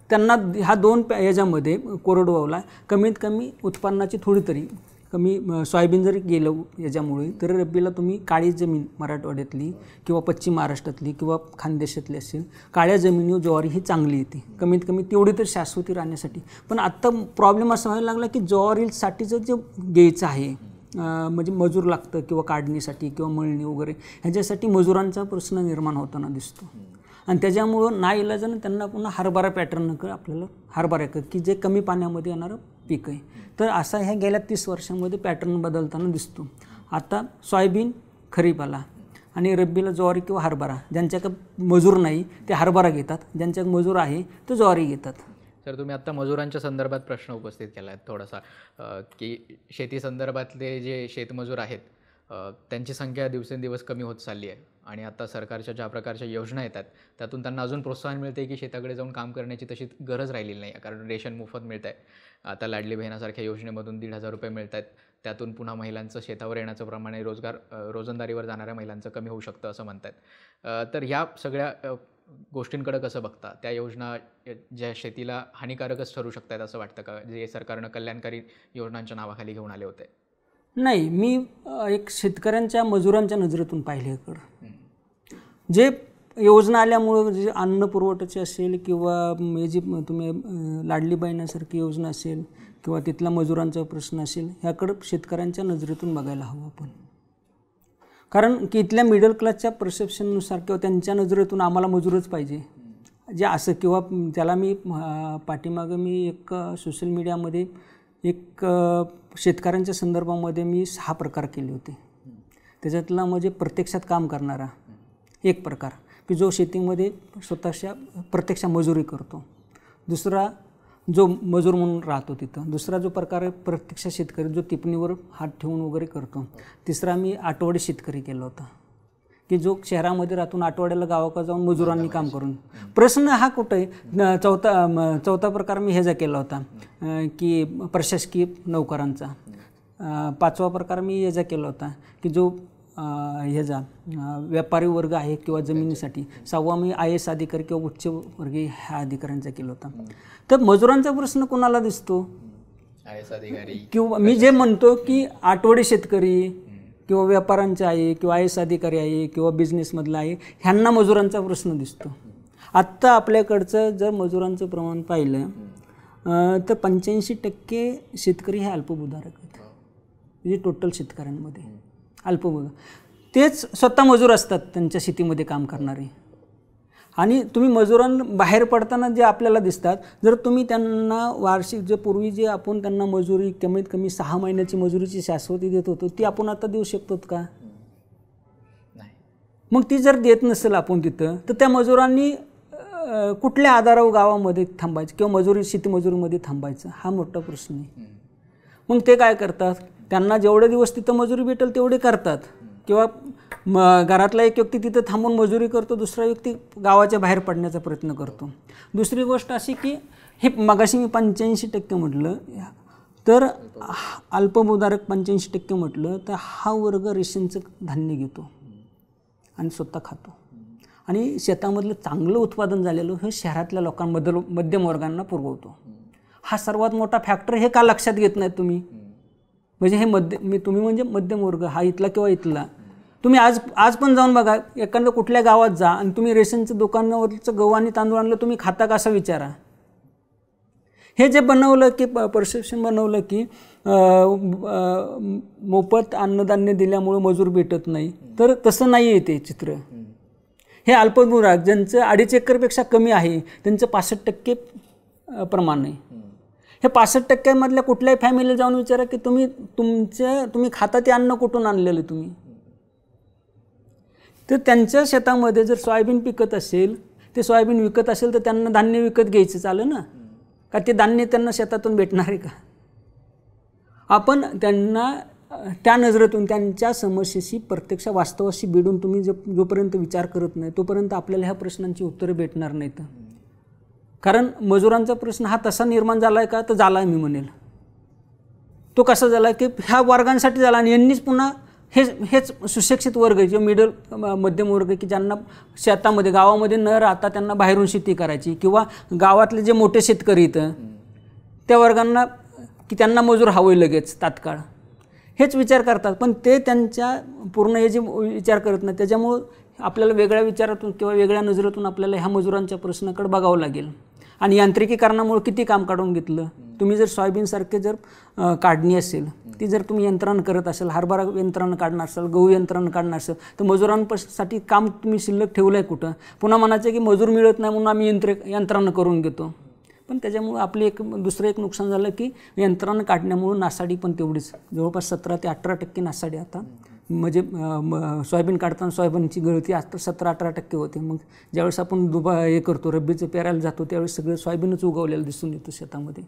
त्यांना ह्या 2 याच्यामध्ये कोरडवाहूला कमीत कमी उत्पन्नाची थोडी तरी कमी सोयाबीन जरी गेलं याच्यामुळे, तर रब्बीला तुम्ही काळी जमीन मराठवाड्यातली किंवा पश्चिम महाराष्ट्रातली किंवा खानदेशातली असेल, काळ्या जमिनीवर ज्वारी ही चांगली येते कमीत कमी तेवढी तर शाश्वती राहण्यासाठी. पण आत्ता प्रॉब्लेम असा व्हायला लागला की ज्वारीसाठीचं जे घ्यायचं आहे म्हणजे मजूर लागतं किंवा काढणीसाठी किंवा मळणी वगैरे ह्याच्यासाठी मजुरांचा प्रश्न निर्माण होताना दिसतो. आणि त्याच्यामुळं नाईलाजानं त्यांना पुन्हा हरभरा पॅटर्न आपल्याला हरभरा की जे कमी पाण्यामध्ये येणारं पीक आहे. तर असा ह्या गेल्या 30 वर्षांमध्ये पॅटर्न बदलताना दिसतो. आता सोयाबीन खरीप आला आणि रब्बीला ज्वारी किंवा हरभरा. ज्यांच्याकडे मजूर नाही ते हरभरा घेतात, ज्यांच्याकडे मजूर आहे ते ज्वारी घेतात. सर, तुम्ही आत्ता मजुरांच्या संदर्भात प्रश्न उपस्थित केला आहे थोडासा, की शेती संदर्भातले जे शेतमजूर आहेत त्यांची संख्या दिवसेंदिवस कमी होत चालली आहे आणि आता सरकारच्या ज्या प्रकारच्या योजना येतात त्यातून त्यांना अजून प्रोत्साहन मिळते की शेताकडे जाऊन काम करण्याची तशी गरज राहिलेली नाही आहे. कारण रेशन मोफत मिळत आहे. आता लाडली बहिणासारख्या योजनेमधून 1,500 रुपये मिळत आहेत. त्यातून पुन्हा महिलांचं शेतावर येण्याचं प्रमाणे रोजंदारीवर जाणाऱ्या महिलांचं कमी होऊ शकतं असं म्हणतात. तर ह्या सगळ्या गोष्टींकडे कसं बघता? त्या योजना ज्या शेतीला हानिकारकच ठरू शकतात असं वाटतं का, जे सरकारनं कल्याणकारी योजनांच्या नावाखाली घेऊन आले होते? नाही, मी एक शेतकऱ्यांच्या मजुरांच्या नजरेतून पाहिल्याकडं जे योजना आल्यामुळं जे अन्न पुरवठ्याची असेल किंवा हे जी तुम्ही लाडली बहिणासारखी योजना असेल किंवा तिथला मजुरांचा प्रश्न असेल, ह्याकडं शेतकऱ्यांच्या नजरेतून बघायला हवं आपण. कारण की इथल्या मिडल क्लासच्या परसेप्शननुसार किंवा त्यांच्या नजरेतून आम्हाला मजूरच पाहिजे जे असं, किंवा त्याला मी पाठीमागं मी एक सोशल मीडियामध्ये एक शेतकऱ्यांच्या संदर्भामध्ये मी 6 प्रकार केले होते. त्याच्यातला म्हणजे प्रत्यक्षात काम करणारा एक प्रकार की जो शेतीमध्ये स्वतःच्या प्रत्यक्ष मजुरी करतो. दुसरा जो मजूर म्हणून राहतो तिथं. दुसरा जो प्रकार आहे प्रत्यक्ष शेतकरी जो टिपणीवर हात ठेवून वगैरे करतो. तिसरा मी आठवडी शेतकरी केला होता की जो शहरामध्ये राहून आठवड्याला गावाकडे जाऊन मजुरांनी काम करून. प्रश्न हा कुठं आहे? चौथा प्रकार मी ह्याचा केला होता की प्रशासकीय नोकरांचा. 5वा प्रकार मी ह्याचा केला होता की जो ह्याचा व्यापारी वर्ग आहे किंवा जमिनीसाठी. 6वा मी IAS अधिकारी किंवा उच्चवर्गीय ह्या अधिकाऱ्यांचा केला होता. तर मजुरांचा प्रश्न कोणाला दिसतो? IAS अधिकारी किंवा मी जे म्हणतो की आठवडी शेतकरी किंवा व्यापाऱ्यांचा आहे किंवा IAS अधिकारी आहे किंवा बिझनेसमधला आहे, ह्यांना मजुरांचा प्रश्न दिसतो. आत्ता आपल्याकडचं जर मजुरांचं प्रमाण पाहिलं तर 85% शेतकरी हे अल्पभूधारक आहेत. म्हणजे टोटल शेतकऱ्यांमध्ये अल्पभूधारक तेच स्वतः मजूर असतात त्यांच्या शेतीमध्ये काम करणारे. आणि तुम्ही बाहेर पडताना जे आपल्याला दिसतात, जर तुम्ही त्यांना वार्षिक जे पूर्वी जे आपण त्यांना मजुरी कमीत कमी 6 महिन्याची मजुरीची शाश्वती देत होतो ती आपण आता देऊ शकतो का? नाही. मग ती जर देत नसेल आपण तिथं, तर त्या मजुरांनी कुठल्या आधारावर गावामध्ये थांबायचं किंवा शेतीमजुरीमध्ये थांबायचं, हा मोठा प्रश्न आहे. मग ते काय करतात? त्यांना जेवढे दिवस तिथं मजुरी भेटेल तेवढे करतात किंवा घरातला एक व्यक्ती तिथं थांबून मजुरी करतो, दुसरा व्यक्ती गावाच्या बाहेर पडण्याचा प्रयत्न करतो. दुसरी गोष्ट अशी की हे मगाशी मी 85% म्हटलं, तर अल्पभूधारक 85% म्हटलं तर हा वर्ग रेशनचं धान्य घेतो आणि स्वतः खातो आणि शेतामधलं चांगलं उत्पादन झालेलं हे शहरातल्या लोकांबद्दल मध्यम वर्गांना पुरवतो. हा सर्वात मोठा फॅक्टर हे का लक्षात घेत नाहीत तुम्ही? म्हणजे हे तुम्ही म्हणजे मध्यम वर्ग हा इथला किंवा इथला. तुम्ही आज पण जाऊन बघा, एखाद्या कुठल्या गावात जा आणि तुम्ही रेशनचं दुकानावरचं गहू आणि तांदूळ आणलं, तुम्ही खाता का असं विचारा. हे जे बनवलं की परसेप्शन बनवलं की मोफत अन्नधान्य दिल्यामुळं मजूर भेटत नाही, तर तसं नाही आहे ते चित्र. हे अल्पभूधारक ज्यांचं 2.5 एकरपेक्षा कमी आहे त्यांचं 65% प्रमाण आहे. हे 65% कुठल्याही फॅमिलीला जाऊन विचारा की तुम्ही खाता ते अन्न कुठून आणलेलं तुम्ही. तर त्यांच्या शेतामध्ये जर सोयाबीन पिकत असेल, ते सोयाबीन विकत असेल तर त्यांना धान्य विकत घ्यायचं चालेल ना, का ते धान्य त्यांना शेतातून भेटणार आहे का? आपण त्यांना त्या नजरेतून त्यांच्या समस्येशी प्रत्यक्ष वास्तवाशी भिडून तुम्ही जोपर्यंत विचार करत नाही तोपर्यंत आपल्याला ह्या प्रश्नांची उत्तरं भेटणार नाहीत. कारण मजुरांचा प्रश्न हा तसा निर्माण झाला आहे का? तर झाला आहे मी म्हणेल. तो कसा झाला की ह्या वर्गांसाठी झाला आणि यांनीच पुन्हा हेच सुशिक्षित वर्ग आहे, जो मिडल मध्यम वर्ग की ज्यांना शेतामध्ये गावामध्ये न राहता त्यांना बाहेरून शेती करायची, किंवा गावातले जे मोठे शेतकरी इथं त्या वर्गांना की त्यांना मजूर हवं लगेच तात्काळ, हेच विचार करतात. पण ते त्यांच्या पूर्ण हे जे विचार करत नाही, त्याच्यामुळं आपल्याला वेगळ्या विचारातून किंवा वेगळ्या नजरेतून आपल्याला ह्या मजुरांच्या प्रश्नाकडे बघावं लागेल. आणि यांत्रिकीकरणामुळे किती काम काढून घेतलं. तुम्ही जर सोयाबीनसारखे जर काढणी असेल, ती जर तुम्ही यंत्रानं करत असाल, हरभरा यंत्रानं काढणार असाल, गहू यंत्रानं काढणार असेल, तर मजुरांसाठी काम तुम्ही शिल्लक ठेवलं आहे कुठं? पुन्हा म्हणायचं की मजूर मिळत नाही म्हणून आम्ही यंत्रानं करून घेतो. पण त्याच्यामुळे आपली दुसरं एक नुकसान झालं की यंत्रानं काढण्यामुळं नासाडी पण तेवढीच, जवळपास 17 ते 18% नासाडी आता. म्हणजे सोयाबीन काढताना सोयाबीनची गळती आता 17-18% होते. मग ज्यावेळेस आपण हे करतो, रब्बीचं पेरायला जातो, त्यावेळेस सगळं सोयाबीनच उगवलेलं दिसून येतं शेतामध्ये.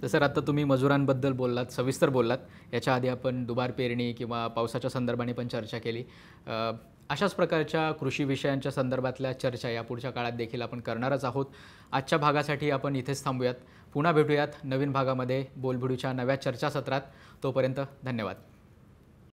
तर सर, आता तुम्ही मजुरांबद्दल बोललात, सविस्तर बोललात. याच्या आधी आपण दुबार पेरणी किंवा पावसाच्या संदर्भाने पण चर्चा केली. अशाच प्रकारच्या कृषी विषयांच्या संदर्भातल्या चर्चा या पुढच्या काळात देखील आपण करणारच आहोत. आजच्या भागासाठी आपण इथेच थांबूयात. पुन्हा भेटूयात नवीन भागामध्ये बोलबिडूच्या नव्या चर्चासत्रात. तोपर्यंत धन्यवाद.